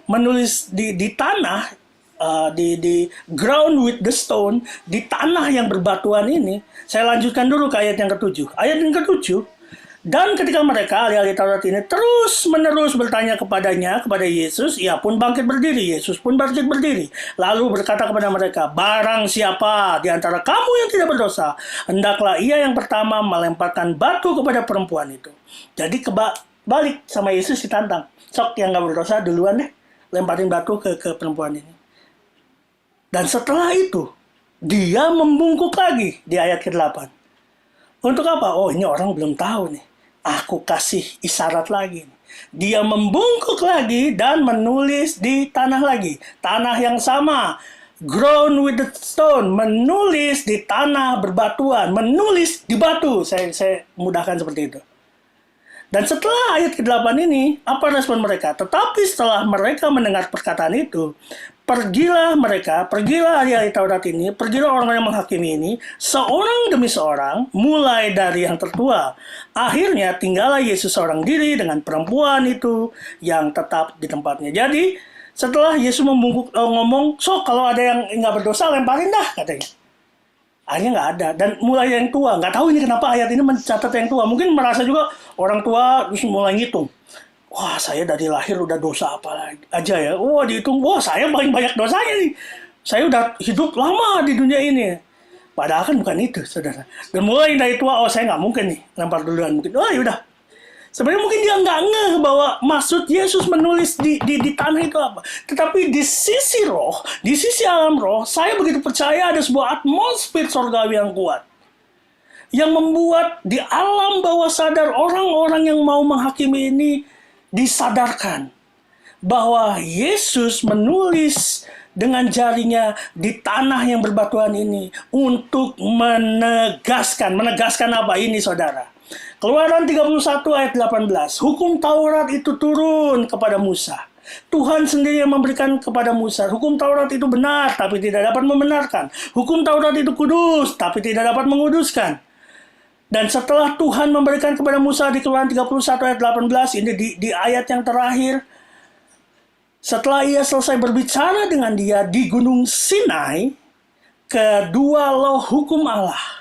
menulis di tanah, di ground with the stone, di tanah yang berbatuan ini, saya lanjutkan dulu ke ayat yang ke-7. Ayat yang ke-7, dan ketika mereka, ahli-ahli Taurat ini, terus-menerus bertanya kepada Yesus, ia pun bangkit berdiri. Yesus pun bangkit berdiri. Lalu berkata kepada mereka, barang siapa di antara kamu yang tidak berdosa, hendaklah ia yang pertama melemparkan batu kepada perempuan itu. Jadi balik sama Yesus ditantang. Sok yang gak berdosa duluan deh, lemparin batu ke perempuan ini. Dan setelah itu, dia membungkuk lagi di ayat ke-8. Untuk apa? Ini orang belum tahu nih. Aku kasih isyarat lagi. Dia membungkuk lagi dan menulis di tanah lagi. Tanah yang sama. Ground with the stone. Menulis di tanah berbatuan. Menulis di batu. Saya mudahkan seperti itu. Dan setelah ayat ke-8 ini, apa respon mereka? Tetapi setelah mereka mendengar perkataan itu, pergilah ahli-ahli Taurat ini, pergilah orang yang menghakimi ini, seorang demi seorang, mulai dari yang tertua. Akhirnya tinggallah Yesus seorang diri dengan perempuan itu yang tetap di tempatnya. Jadi setelah Yesus ngomong, kalau ada yang nggak berdosa lemparin dah katanya. Akhirnya nggak ada. Dan mulai yang tua, nggak tahu ini kenapa ayat ini mencatat yang tua. Mungkin merasa juga orang tua terus mulai ngitung. Wah, saya dari lahir udah dosa apa lagi aja ya. Dihitung, saya paling banyak dosanya nih. Saya udah hidup lama di dunia ini. Padahal kan bukan itu, saudara. Dan mulai dari tua, saya nggak mungkin nih lempar duluan. Mungkin, yaudah. Sebenarnya mungkin dia nggak ngeh bahwa maksud Yesus menulis di tanah itu apa. Tetapi di sisi roh, di sisi alam roh, saya begitu percaya ada sebuah atmosfer surgawi yang kuat. Yang membuat di alam bawah sadar orang-orang yang mau menghakimi ini disadarkan bahwa Yesus menulis dengan jarinya di tanah yang berbatuan ini untuk menegaskan apa ini, saudara? Keluaran 31 ayat 18. Hukum Taurat itu turun kepada Musa. Tuhan sendiri yang memberikan kepada Musa. Hukum Taurat itu benar, tapi tidak dapat membenarkan. Hukum Taurat itu kudus, tapi tidak dapat menguduskan. Dan setelah Tuhan memberikan kepada Musa di Keluaran 31 ayat 18, ini di ayat yang terakhir, setelah ia selesai berbicara dengan dia di Gunung Sinai, kedua loh hukum Allah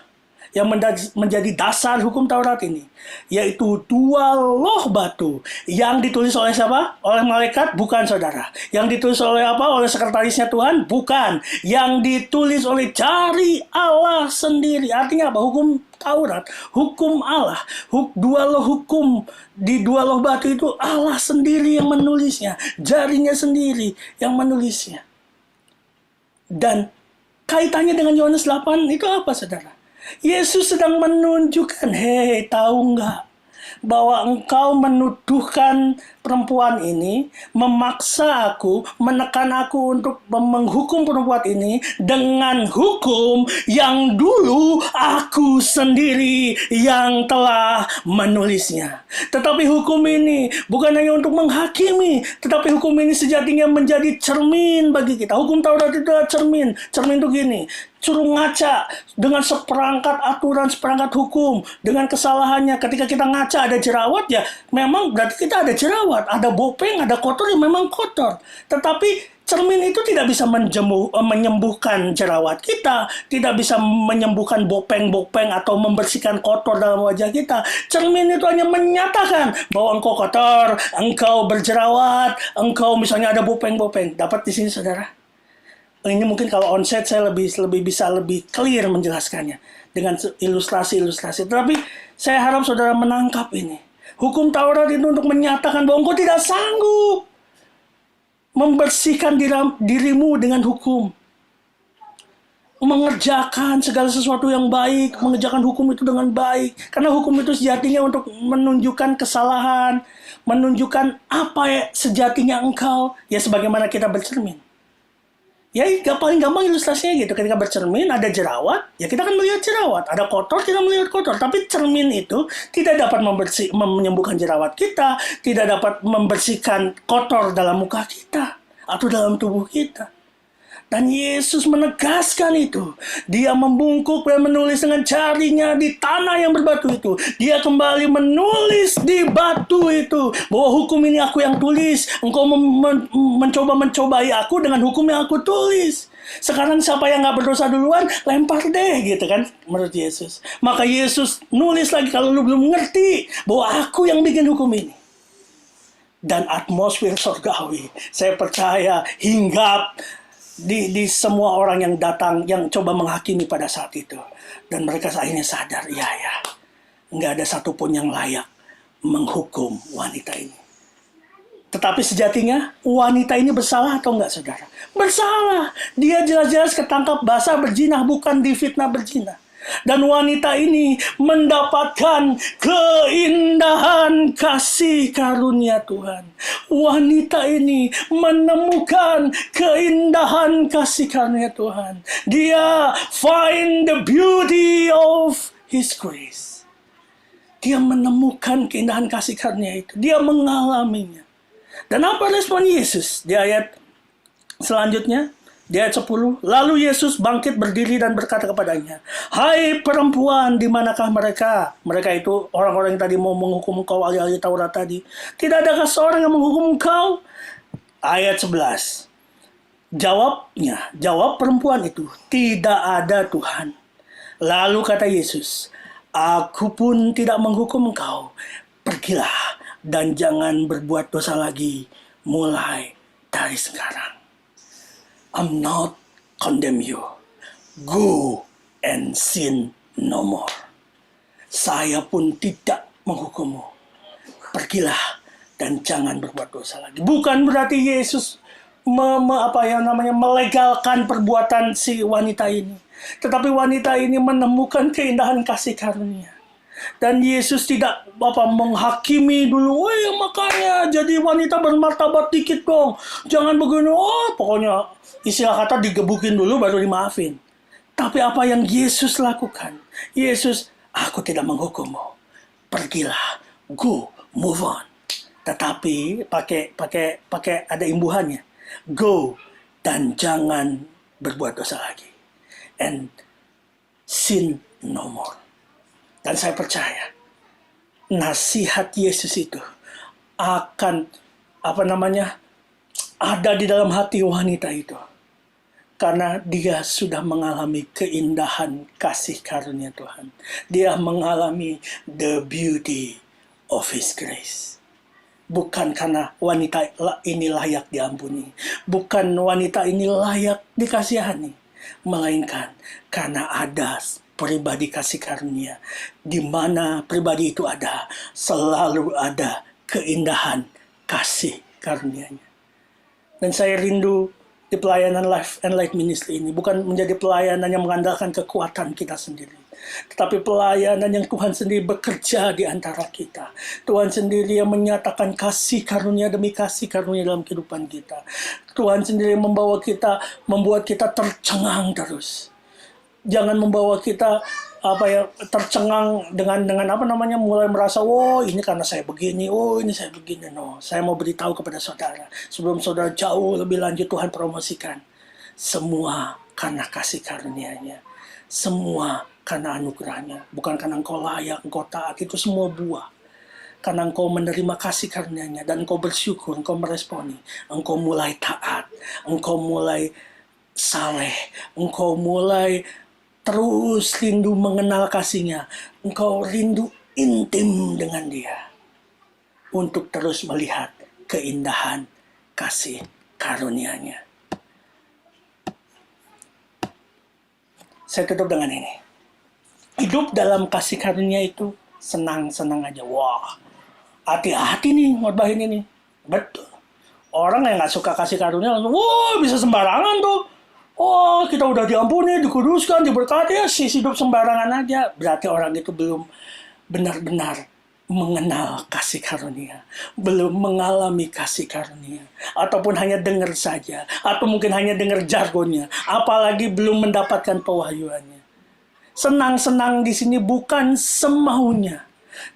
yang menjadi dasar hukum Taurat ini, yaitu dua loh batu yang ditulis oleh siapa? Oleh malaikat? Bukan, saudara. Yang ditulis oleh apa? Oleh sekretarisnya Tuhan? Bukan. Yang ditulis oleh jari Allah sendiri. Artinya apa? Hukum Taurat, hukum Allah, dua loh hukum di dua loh batu itu Allah sendiri yang menulisnya, jarinya sendiri yang menulisnya. Dan kaitannya dengan Yohanes 8 itu apa, saudara? Yesus sedang menunjukkan, hei, tahu nggak bahwa engkau menuduhkan perempuan ini, memaksa aku, menekan aku untuk menghukum perempuan ini dengan hukum yang dulu aku sendiri yang telah menulisnya. Tetapi hukum ini bukan hanya untuk menghakimi, tetapi hukum ini sejatinya menjadi cermin bagi kita. Hukum Taurat itu adalah cermin. Cermin itu gini, suruh ngaca dengan seperangkat aturan, seperangkat hukum, dengan kesalahannya. Ketika kita ngaca ada jerawat, ya memang berarti kita ada jerawat. Ada bopeng, ada kotor, ya memang kotor. Tetapi cermin itu tidak bisa menyembuhkan jerawat kita, tidak bisa menyembuhkan bopeng-bopeng atau membersihkan kotor dalam wajah kita. Cermin itu hanya menyatakan bahwa engkau kotor, engkau berjerawat, engkau misalnya ada bopeng-bopeng. Dapat di sini, saudara? Ini mungkin kalau onset saya bisa lebih clear menjelaskannya dengan ilustrasi-ilustrasi. Tetapi saya harap saudara menangkap ini. Hukum Taurat itu untuk menyatakan bahwa engkau tidak sanggup membersihkan dirimu dengan hukum. Mengerjakan segala sesuatu yang baik, mengerjakan hukum itu dengan baik. Karena hukum itu sejatinya untuk menunjukkan kesalahan, menunjukkan apa ya sejatinya engkau, ya sebagaimana kita bercermin. Ya, paling gampang ilustrasinya gitu. Ketika bercermin, ada jerawat, ya kita akan melihat jerawat. Ada kotor, kita melihat kotor. Tapi cermin itu tidak dapat menyembuhkan jerawat kita, tidak dapat membersihkan kotor dalam muka kita, atau dalam tubuh kita. Dan Yesus menegaskan itu. Dia membungkuk dan menulis dengan jarinya di tanah yang berbatu itu. Dia kembali menulis di batu itu bahwa hukum ini aku yang tulis. Engkau mencobai aku dengan hukum yang aku tulis. Sekarang siapa yang gak berdosa duluan, lempar deh, gitu kan, menurut Yesus. Maka Yesus nulis lagi, kalau lu belum ngerti bahwa aku yang bikin hukum ini. Dan atmosfer surgawi, saya percaya hinggap di semua orang yang datang, yang coba menghakimi pada saat itu. Dan mereka akhirnya sadar, ya, nggak ada satupun yang layak menghukum wanita ini. Tetapi sejatinya, wanita ini bersalah atau enggak, saudara? Bersalah. Dia jelas-jelas ketangkap basah berzina, bukan difitnah berzina. Dan wanita ini mendapatkan keindahan kasih karunia Tuhan. Wanita ini menemukan keindahan kasih karunia Tuhan. Dia find the beauty of His grace. Dia menemukan keindahan kasih karunia itu. Dia mengalaminya. Dan apa respon Yesus di ayat selanjutnya? Di ayat 10, lalu Yesus bangkit berdiri dan berkata kepadanya, hai perempuan, di manakah mereka? Mereka itu orang-orang yang tadi mau menghukum engkau, ahli-ahli Taurat tadi. Tidak adakah seorang yang menghukum engkau? Ayat 11. Jawab perempuan itu, tidak ada Tuhan. Lalu kata Yesus, aku pun tidak menghukum engkau. Pergilah dan jangan berbuat dosa lagi mulai dari sekarang. I'm not condemn you. Go and sin no more. Saya pun tidak menghukummu. Pergilah dan jangan berbuat dosa lagi. Bukan berarti Yesus melegalkan perbuatan si wanita ini. Tetapi wanita ini menemukan keindahan kasih karunia. Dan Yesus tidak menghakimi dulu, makanya jadi wanita bermartabat dikit dong. Jangan begini, pokoknya istilah kata digebukin dulu baru dimaafin. Tapi apa yang Yesus lakukan? Yesus, aku tidak menghukummu. Pergilah, go, move on. Tetapi pakai ada imbuhannya. Go dan jangan berbuat dosa lagi. And sin no more. Dan saya percaya nasihat Yesus itu akan ada di dalam hati wanita itu. Karena dia sudah mengalami keindahan kasih karunia Tuhan. Dia mengalami the beauty of His grace. Bukan karena wanita ini layak diampuni. Bukan wanita ini layak dikasihani. Melainkan karena ada pribadi kasih karunia. Di mana pribadi itu ada, selalu ada keindahan kasih karunia-Nya. Dan saya rindu di pelayanan Life and Light Ministry ini bukan menjadi pelayanan yang mengandalkan kekuatan kita sendiri, tetapi pelayanan yang Tuhan sendiri bekerja di antara kita. Tuhan sendiri yang menyatakan kasih karunia demi kasih karunia dalam kehidupan kita. Tuhan sendiri membuat kita tercengang terus. Jangan membawa kita tercengang dengan mulai merasa, ini karena saya begini, ini saya begini. No, saya mau beritahu kepada saudara, sebelum saudara jauh lebih lanjut, Tuhan promosikan semua karena kasih karunia-Nya, semua karena anugerahnya, bukan karena engkau layak, engkau taat, itu semua buah. Karena engkau menerima kasih karunia-Nya dan engkau bersyukur, engkau meresponi, engkau mulai taat, engkau mulai saleh, engkau mulai terus rindu mengenal kasih-Nya. Engkau rindu intim dengan Dia. Untuk terus melihat keindahan kasih karunia-Nya. Saya tutup dengan ini. Hidup dalam kasih karunia itu senang-senang aja. Wah, hati-hati nih ngotbahin ini. Betul. Orang yang gak suka kasih karunia, bisa sembarangan tuh. Kita udah diampuni, dikuduskan, diberkati, hidup sembarangan aja. Berarti orang itu belum benar-benar mengenal kasih karunia. Belum mengalami kasih karunia. Ataupun hanya dengar saja. Atau mungkin hanya dengar jargonnya. Apalagi belum mendapatkan pewahyuannya. Senang-senang di sini bukan semaunya.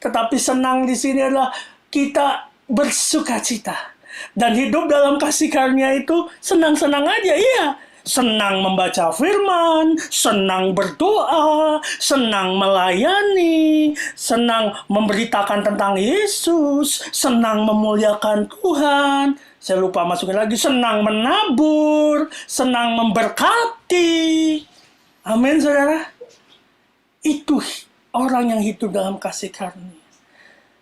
Tetapi senang di sini adalah kita bersukacita. Dan hidup dalam kasih karunia itu senang-senang aja, iya. Senang membaca firman, senang berdoa, senang melayani, senang memberitakan tentang Yesus, senang memuliakan Tuhan. Saya lupa masukin lagi, senang menabur, senang memberkati. Amin, saudara. Itu orang yang hidup dalam kasih karunia.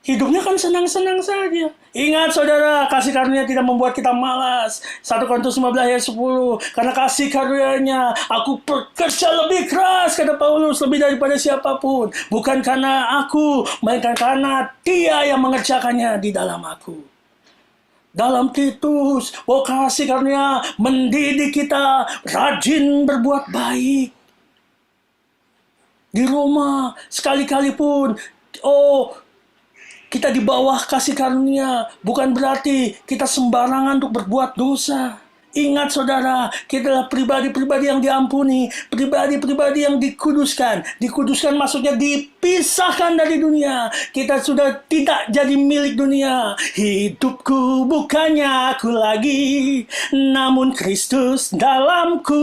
Hidupnya kan senang-senang saja. Ingat saudara, kasih karunia tidak membuat kita malas. 1 Korintus 15 ayat 10. Karena kasih karunia-Nya, aku bekerja lebih keras, kata Paulus, lebih daripada siapapun. Bukan karena aku, melainkan karena Dia yang mengerjakannya di dalam aku. Dalam Titus, kasih karunia mendidik kita rajin berbuat baik. Di Roma, sekali-kali pun, kita di bawah kasih karunia, bukan berarti kita sembarangan untuk berbuat dosa. Ingat saudara, kita adalah pribadi-pribadi yang diampuni, pribadi-pribadi yang dikuduskan. Dikuduskan maksudnya dipisahkan dari dunia. Kita sudah tidak jadi milik dunia. Hidupku bukannya aku lagi, namun Kristus dalamku.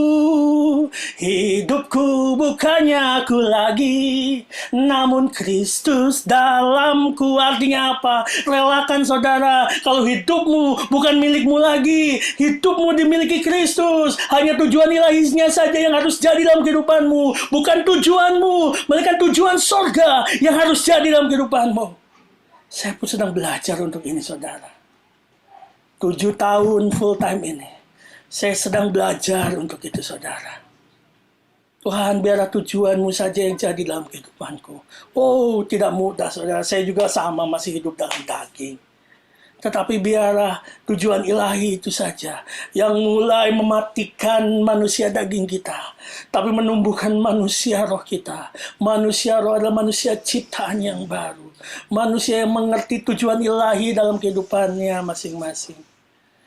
Hidupku bukannya aku lagi, namun Kristus dalamku. Artinya apa? Relakan saudara, kalau hidupmu bukan milikmu lagi, hidupmu dimiliki Kristus. Hanya tujuan ilahinya saja yang harus jadi dalam kehidupanmu. Bukan tujuanmu, melainkan tujuan sorga yang harus jadi dalam kehidupanmu. Saya pun sedang belajar untuk ini, saudara. 7 tahun full time ini, saya sedang belajar untuk itu, saudara. Tuhan, biarlah tujuanmu saja yang jadi dalam kehidupanku. Oh, tidak mudah, saudara. Saya juga sama, masih hidup dalam daging. Tetapi biarlah tujuan ilahi itu saja yang mulai mematikan manusia daging kita, tapi menumbuhkan manusia roh kita. Manusia roh adalah manusia ciptaan yang baru. Manusia yang mengerti tujuan ilahi dalam kehidupannya masing-masing.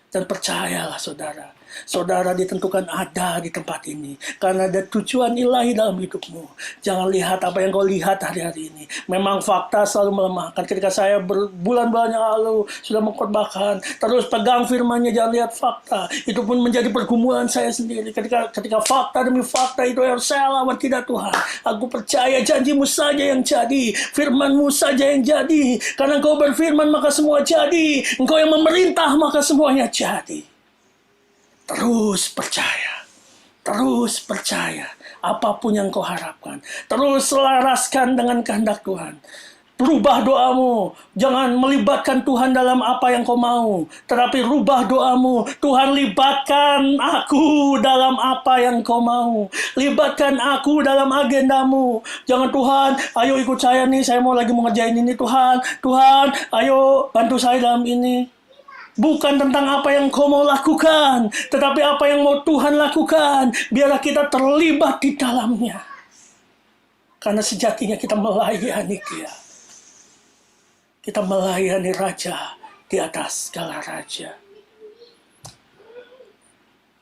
Dan percayalah saudara, saudara ditentukan ada di tempat ini karena ada tujuan ilahi dalam hidupmu. Jangan lihat apa yang kau lihat hari-hari ini. Memang fakta selalu melemahkan. Ketika saya berbulan-bulan yang lalu sudah mengkhotbahkan, terus pegang firman-Nya, jangan lihat fakta. Itu pun menjadi pergumulan saya sendiri. Ketika fakta demi fakta itu yang saya lawan, tidak Tuhan. Aku percaya janjimu saja yang jadi, firman-Mu saja yang jadi. Karena Engkau berfirman maka semua jadi. Engkau yang memerintah maka semuanya jadi. Terus percaya, apapun yang kau harapkan, terus selaraskan dengan kehendak Tuhan. Rubah doamu, jangan melibatkan Tuhan dalam apa yang kau mau, tetapi rubah doamu, Tuhan libatkan aku dalam apa yang kau mau, libatkan aku dalam agendamu. Jangan Tuhan, ayo ikut saya nih, saya mau ngerjain ini Tuhan, ayo bantu saya dalam ini. Bukan tentang apa yang kau mau lakukan, tetapi apa yang mau Tuhan lakukan. Biarlah kita terlibat di dalamnya. Karena sejatinya kita melayani Dia. Kita melayani Raja di atas segala raja.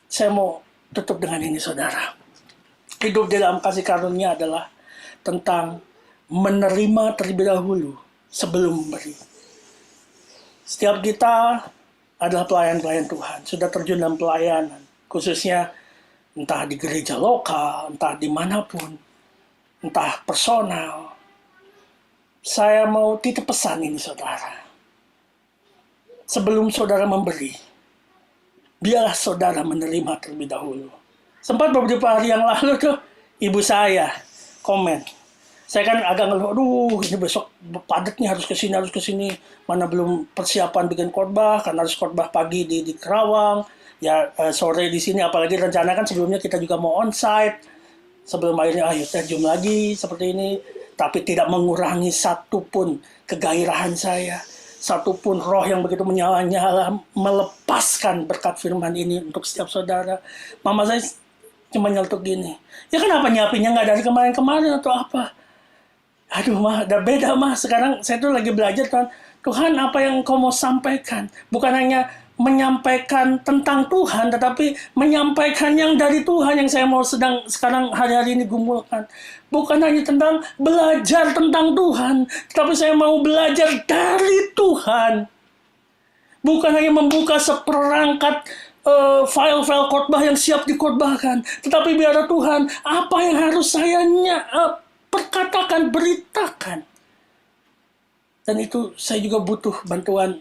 Saya mau tutup dengan ini, saudara. Hidup di dalam kasih karunia adalah tentang menerima terlebih dahulu sebelum memberi. Setiap kita adalah pelayan-pelayan Tuhan, sudah terjun dalam pelayanan, khususnya entah di gereja lokal, entah dimanapun, entah personal. Saya mau titip pesan ini, saudara. Sebelum saudara memberi, biarlah saudara menerima terlebih dahulu. Sempat beberapa hari yang lalu tuh, ibu saya komen. Saya kan agak ngeluh, ini besok padatnya harus ke sini, mana belum persiapan bikin khotbah, karena harus khotbah pagi di Kerawang, ya sore di sini, apalagi rencana kan sebelumnya kita juga mau onsite, sebelum akhirnya ayo terjun lagi seperti ini, tapi tidak mengurangi satupun kegairahan saya, satupun roh yang begitu menyala-nyala, melepaskan berkat firman ini untuk setiap saudara. Mama saya cuma nyeletuk gini, ya kenapa nyiapinnya nggak dari kemarin-kemarin atau apa? Aduh mah, udah beda mah. Sekarang saya tuh lagi belajar Tuhan apa yang kau mau sampaikan. Bukan hanya menyampaikan tentang Tuhan, tetapi menyampaikan yang dari Tuhan yang saya mau sekarang hari-hari ini gumulkan. Bukan hanya tentang belajar tentang Tuhan, tetapi saya mau belajar dari Tuhan. Bukan hanya membuka seperangkat file-file khotbah yang siap dikhotbahkan, tetapi biarlah Tuhan apa yang harus saya perkatakan, beritakan. Dan itu saya juga butuh bantuan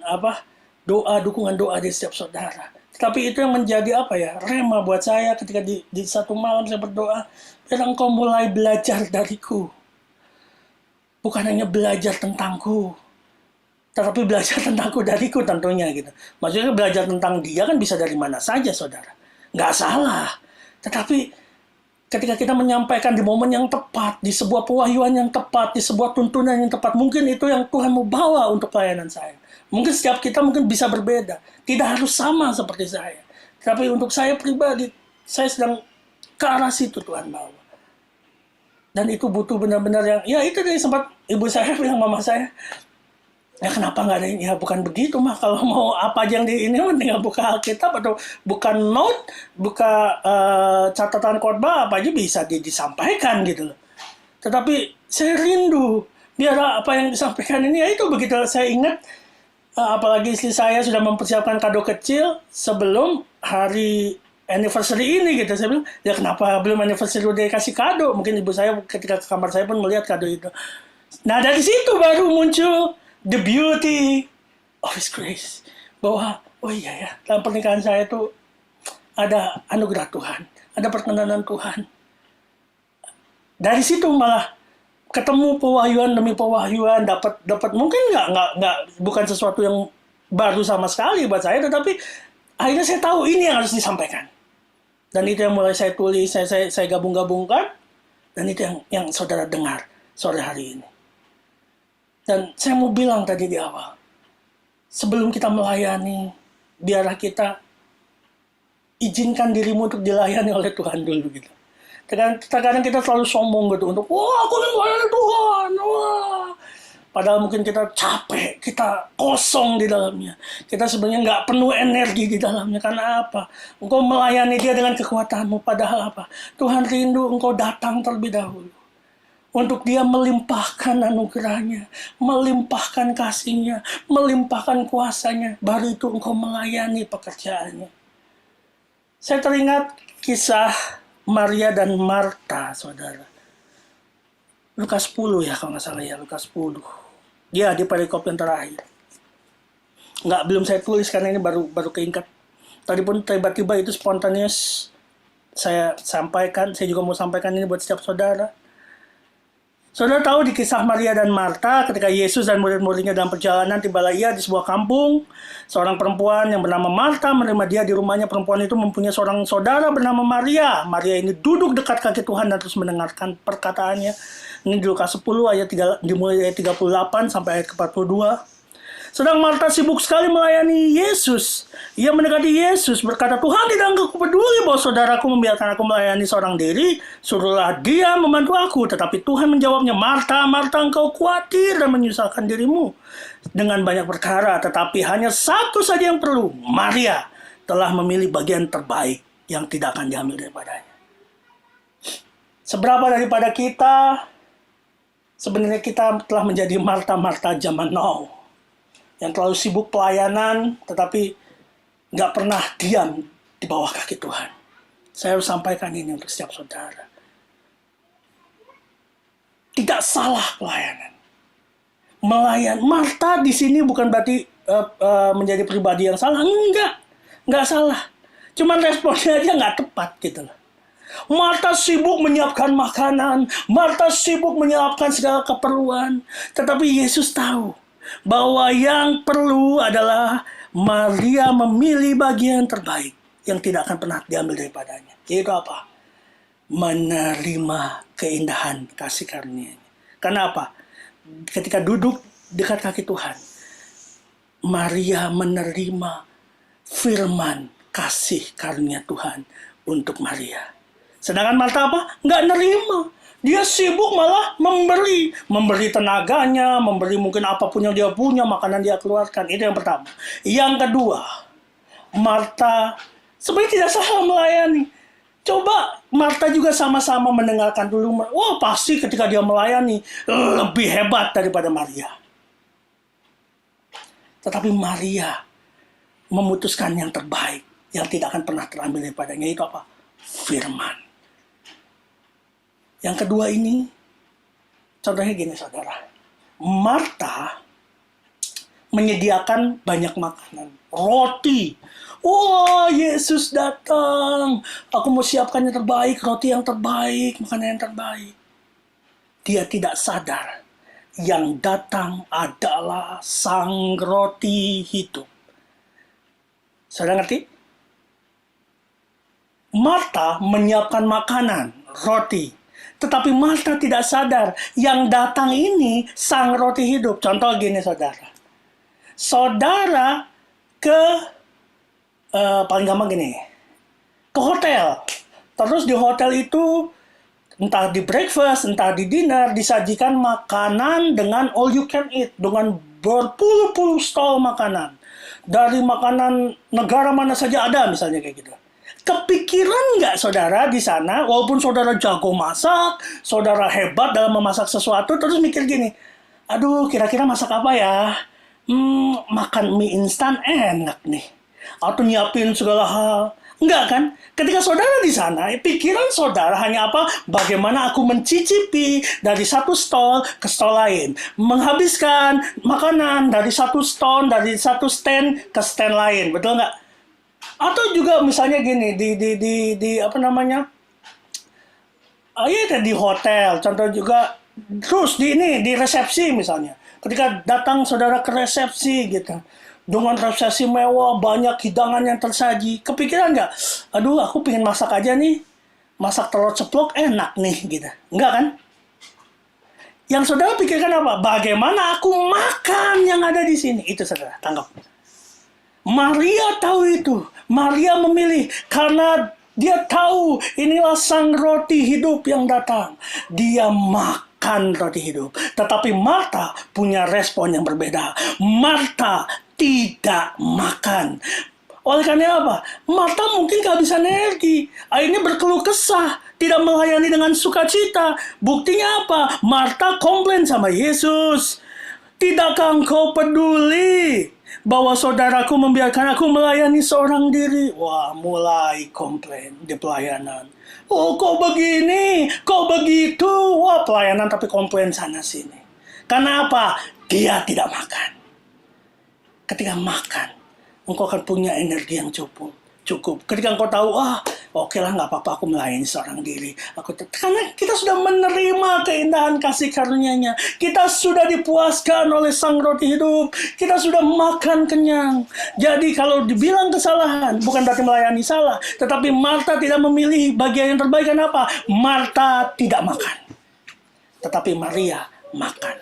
dukungan doa dari setiap saudara. Tapi itu yang menjadi rema buat saya ketika di satu malam saya berdoa, biar engkau mulai belajar dariku. Bukan hanya belajar tentangku, tetapi belajar tentangku dariku tentunya gitu. Maksudnya belajar tentang dia kan bisa dari mana saja, saudara. Nggak salah. Tetapi ketika kita menyampaikan di momen yang tepat, di sebuah pewahyuan yang tepat, di sebuah tuntunan yang tepat, mungkin itu yang Tuhan mau bawa untuk pelayanan saya. Mungkin setiap kita mungkin bisa berbeda. Tidak harus sama seperti saya. Tapi untuk saya pribadi, saya sedang ke arah situ Tuhan bawa. Dan itu butuh benar-benar yang, ya itu dari sempat ibu saya bilang, mama saya, ya kenapa nggak ada ini? Ya bukan begitu mah, kalau mau apa aja yang di ini tinggal buka Alkitab atau buka note, buka catatan khotbah, apa aja bisa disampaikan gitu loh. Tetapi saya rindu biar apa yang disampaikan ini, ya itu begitu saya ingat, apalagi istri saya sudah mempersiapkan kado kecil sebelum hari anniversary ini gitu. Saya bilang, ya kenapa belum anniversary udah dikasih kado? Mungkin ibu saya ketika ke kamar saya pun melihat kado itu. Nah dari situ baru muncul the beauty of His grace. Bahwa, oh iya ya, dalam pernikahan saya itu ada anugerah Tuhan, ada perkenanan Tuhan. Dari situ malah ketemu pewahyuan demi pewahyuan, dapat mungkin bukan sesuatu yang baru sama sekali buat saya, tetapi akhirnya saya tahu ini yang harus disampaikan. Dan itu yang mulai saya tulis, saya gabung-gabungkan, Dan itu yang saudara dengar sore hari ini. Dan saya mau bilang tadi di awal, sebelum kita melayani, biarlah kita izinkan dirimu untuk dilayani oleh Tuhan dulu gitu. Terkadang kita selalu sombong gitu untuk, wah aku ingin melayani Tuhan, wah. Padahal mungkin kita capek, kita kosong di dalamnya. Kita sebenarnya nggak penuh energi di dalamnya. Karena apa? Engkau melayani dia dengan kekuatanmu. Padahal apa? Tuhan rindu engkau datang terlebih dahulu. Untuk dia melimpahkan anugerahnya, melimpahkan kasihnya, melimpahkan kuasanya. Baru itu engkau melayani pekerjaannya. Saya teringat kisah Maria dan Marta, saudara. Lukas 10 ya, kalau nggak salah ya, Lukas 10. Ya, di perikop yang terakhir. Belum saya tulis karena ini baru keingat. Tadi pun tiba-tiba itu spontaneous saya sampaikan, saya juga mau sampaikan ini buat setiap saudara. Saudara tahu di kisah Maria dan Marta, ketika Yesus dan murid-muridnya dalam perjalanan, tibalah ia di sebuah kampung. Seorang perempuan yang bernama Marta menerima dia di rumahnya. Perempuan itu mempunyai seorang saudara bernama Maria. Maria ini duduk dekat kaki Tuhan dan terus mendengarkan perkataannya. Ini di Lukas 10 dimulai ayat 38 sampai ayat ke-42. Sedang Marta sibuk sekali melayani Yesus. Ia mendekati Yesus berkata, Tuhan tidak engkau peduli bahwa saudaraku membiarkan aku melayani seorang diri. Suruhlah dia membantu aku. Tetapi Tuhan menjawabnya, Marta, Marta, engkau khawatir dan menyusahkan dirimu dengan banyak perkara. Tetapi hanya satu saja yang perlu. Maria telah memilih bagian terbaik yang tidak akan diambil daripadanya. Seberapa daripada kita, sebenarnya kita telah menjadi Marta-Marta zaman now. Yang terlalu sibuk pelayanan, tetapi nggak pernah diam di bawah kaki Tuhan. Saya harus sampaikan ini untuk setiap saudara. Tidak salah pelayanan. Marta di sini bukan berarti menjadi pribadi yang salah. Nggak salah. Cuman responnya aja nggak tepat gitu loh. Marta sibuk menyiapkan makanan, Marta sibuk menyiapkan segala keperluan. Tetapi Yesus tahu bahwa yang perlu adalah Maria memilih bagian terbaik yang tidak akan pernah diambil daripadanya. Yaitu apa? Menerima keindahan kasih karunia-Nya. Karena apa? Ketika duduk dekat kaki Tuhan, Maria menerima firman kasih karunia Tuhan untuk Maria. Sedangkan Marta apa? Nggak nerima. Dia sibuk malah memberi tenaganya, memberi mungkin apapun yang dia punya, makanan dia keluarkan. Itu yang pertama. Yang kedua, Marta sebenarnya tidak salah melayani. Coba Marta juga sama-sama mendengarkan dulu. Wah, pasti ketika dia melayani lebih hebat daripada Maria. Tetapi Maria memutuskan yang terbaik, yang tidak akan pernah terambil daripadanya. Itu apa? Firman. Yang kedua ini, contohnya gini saudara. Marta menyediakan banyak makanan. Roti. Wah, Yesus datang. Aku mau siapkan yang terbaik, roti yang terbaik, makanan yang terbaik. Dia tidak sadar yang datang adalah sang roti hidup. Saudara ngerti? Marta menyiapkan makanan, roti. Tetapi Marta tidak sadar yang datang ini sang roti hidup. Contoh gini saudara. Saudara paling gampang gini. Ke hotel. Terus di hotel itu entah di breakfast, entah di dinner disajikan makanan dengan all you can eat. Dengan berpuluh-puluh stall makanan. Dari makanan negara mana saja ada misalnya kayak gitu. Kepikiran nggak saudara di sana, walaupun saudara jago masak, saudara hebat dalam memasak sesuatu, terus mikir gini, aduh kira-kira masak apa ya? Makan mie instan enak nih. Atau nyiapin segala hal. Enggak kan? Ketika saudara di sana, pikiran saudara hanya apa? Bagaimana aku mencicipi dari satu stall ke stall lain. Menghabiskan makanan dari satu stand ke stand lain. Betul nggak? Atau juga misalnya gini di apa namanya? Di hotel, contoh juga terus di resepsi misalnya. Ketika datang saudara ke resepsi gitu. Dengan resepsi mewah, banyak hidangan yang tersaji. Kepikiran nggak? Aduh, aku pengen masak aja nih. masak telur ceplok enak nih gitu. Enggak kan? Yang saudara pikirkan apa? Bagaimana aku makan yang ada di sini? Itu saudara, tangkap. Maria tahu itu. Maria memilih karena dia tahu inilah sang roti hidup yang datang. Dia makan roti hidup. Tetapi Marta punya respon yang berbeda. Marta tidak makan. Oleh karena apa? Marta mungkin kehabisan energi. Akhirnya berkeluh kesah. Tidak melayani dengan sukacita. Buktinya apa? Marta komplain sama Yesus. Tidakkah engkau peduli bahwa saudaraku membiarkan aku melayani seorang diri? Wah, mulai komplain di pelayanan. Oh, kok begini? Kok begitu? Wah, pelayanan tapi komplain sana sini. Karena apa? Dia tidak makan. Ketika makan, engkau akan punya energi yang cukup. Ketika engkau tahu, oke lah, nggak apa-apa aku melayani seorang diri. Karena kita sudah menerima keindahan kasih karunia-Nya. Kita sudah dipuaskan oleh sang roti hidup. Kita sudah makan kenyang. Jadi kalau dibilang kesalahan, bukan berarti melayani salah. Tetapi Marta tidak memilih bagian yang terbaik. Kenapa? Marta tidak makan. Tetapi Maria makan.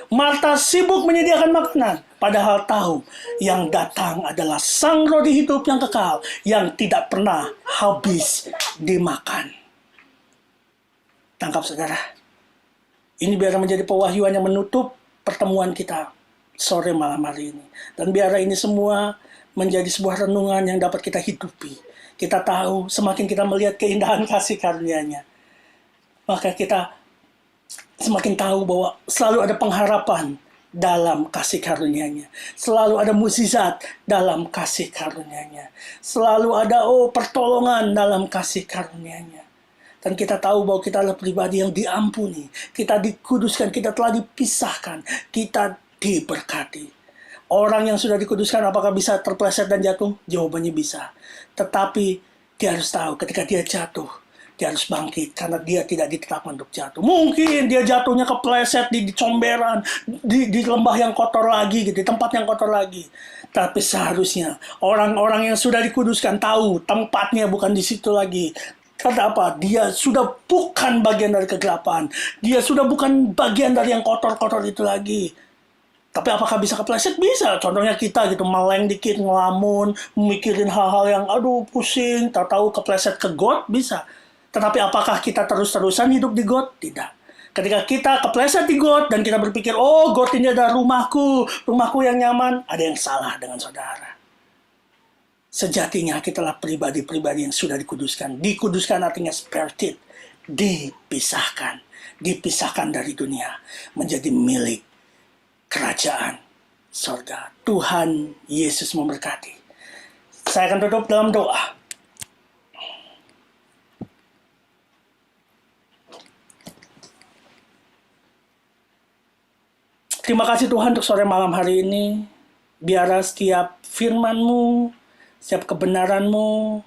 Marta sibuk menyediakan makanan, padahal tahu yang datang adalah sang roti hidup yang kekal, yang tidak pernah habis dimakan. Tangkap saudara. Ini biar menjadi pewahyuan yang menutup pertemuan kita sore malam hari ini. Dan biar ini semua menjadi sebuah renungan yang dapat kita hidupi. Kita tahu semakin kita melihat keindahan kasih karunia-Nya, maka kita semakin tahu bahwa selalu ada pengharapan dalam kasih karunia-Nya. Selalu ada mukjizat dalam kasih karunia-Nya. Selalu ada pertolongan dalam kasih karunia-Nya. Dan kita tahu bahwa kita adalah pribadi yang diampuni. Kita dikuduskan, kita telah dipisahkan. Kita diberkati. Orang yang sudah dikuduskan apakah bisa terpeleset dan jatuh? Jawabannya bisa. Tetapi dia harus tahu ketika dia jatuh, dia harus bangkit karena dia tidak ditetapkan untuk jatuh. Mungkin dia jatuhnya kepleset di comberan, di lembah yang kotor lagi, gitu, di tempat yang kotor lagi. Tapi seharusnya orang-orang yang sudah dikuduskan tahu tempatnya bukan di situ lagi. Karena apa? Dia sudah bukan bagian dari kegelapan. Dia sudah bukan bagian dari yang kotor-kotor itu lagi. Tapi apakah bisa kepleset? Bisa. Contohnya kita gitu, meleng dikit, ngelamun, mikirin hal-hal yang pusing, tahu kepleset ke got, bisa. Tetapi apakah kita terus-terusan hidup di got? Tidak. Ketika kita kepleset di got dan kita berpikir, got ini adalah rumahku yang nyaman, ada yang salah dengan saudara. Sejatinya kita adalah pribadi-pribadi yang sudah dikuduskan. Dikuduskan artinya spirited, dipisahkan dari dunia, menjadi milik kerajaan surga. Tuhan Yesus memberkati. Saya akan tutup dalam doa. Terima kasih Tuhan untuk sore malam hari ini. Biarlah setiap firman-Mu, setiap kebenaran-Mu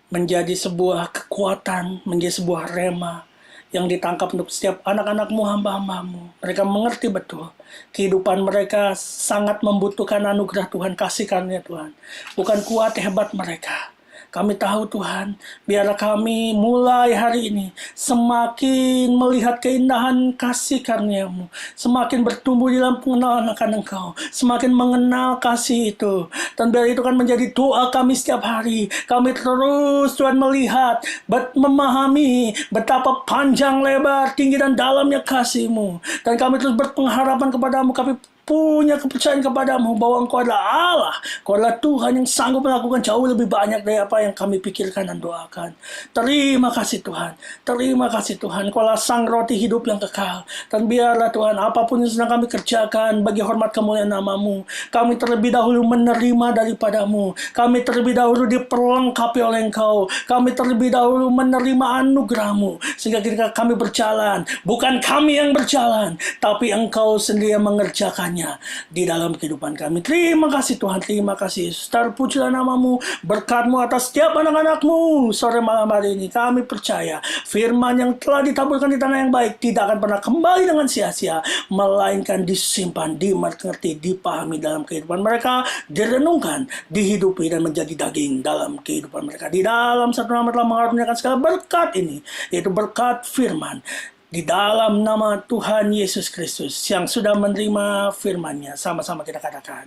menjadi sebuah kekuatan, menjadi sebuah rema yang ditangkap untuk setiap anak-anak-Mu, hamba-hamba-Mu. Mereka mengerti betul kehidupan mereka sangat membutuhkan anugerah Tuhan, kasih karunia Tuhan. Bukan kuat hebat mereka. Kami tahu Tuhan, biarlah kami mulai hari ini semakin melihat keindahan kasih karunia-Mu, semakin bertumbuh dalam pengenalan akan Engkau, semakin mengenal kasih itu. Dan biar itu kan menjadi doa kami setiap hari. Kami terus Tuhan melihat, memahami betapa panjang, lebar, tinggi dan dalamnya kasih-Mu. Dan kami terus berpengharapan kepadamu, kami punya kepercayaan kepadamu bahwa Engkau adalah Allah, Engkau adalah Tuhan yang sanggup melakukan jauh lebih banyak dari apa yang kami pikirkan dan doakan. Terima kasih Tuhan, terima kasih Tuhan, Engkau adalah sang roti hidup yang kekal. Dan biarlah Tuhan, apapun yang sedang kami kerjakan bagi hormat kemuliaan nama-Mu, kami terlebih dahulu menerima daripadamu, kami terlebih dahulu diperlengkapi oleh Engkau, kami terlebih dahulu menerima anugerah-Mu, sehingga ketika kami berjalan, bukan kami yang berjalan, tapi Engkau sendiri yang mengerjakan. firman-Nya di dalam kehidupan kami. Terima kasih Tuhan, terima kasih Yesus. Terpujilah nama-Mu, berkat-Mu atas setiap anak-anak-Mu. Sore malam hari ini kami percaya firman yang telah ditaburkan di tanah yang baik tidak akan pernah kembali dengan sia-sia, melainkan disimpan, dimengerti, dipahami dalam kehidupan mereka, direnungkan, dihidupi, dan menjadi daging dalam kehidupan mereka. Di dalam satu nama telah mengaruniakan segala berkat ini, yaitu berkat firman. Di dalam nama Tuhan Yesus Kristus yang sudah menerima firman-Nya, sama-sama kita katakan,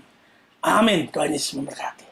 amin. Tuhan Yesus memberkati.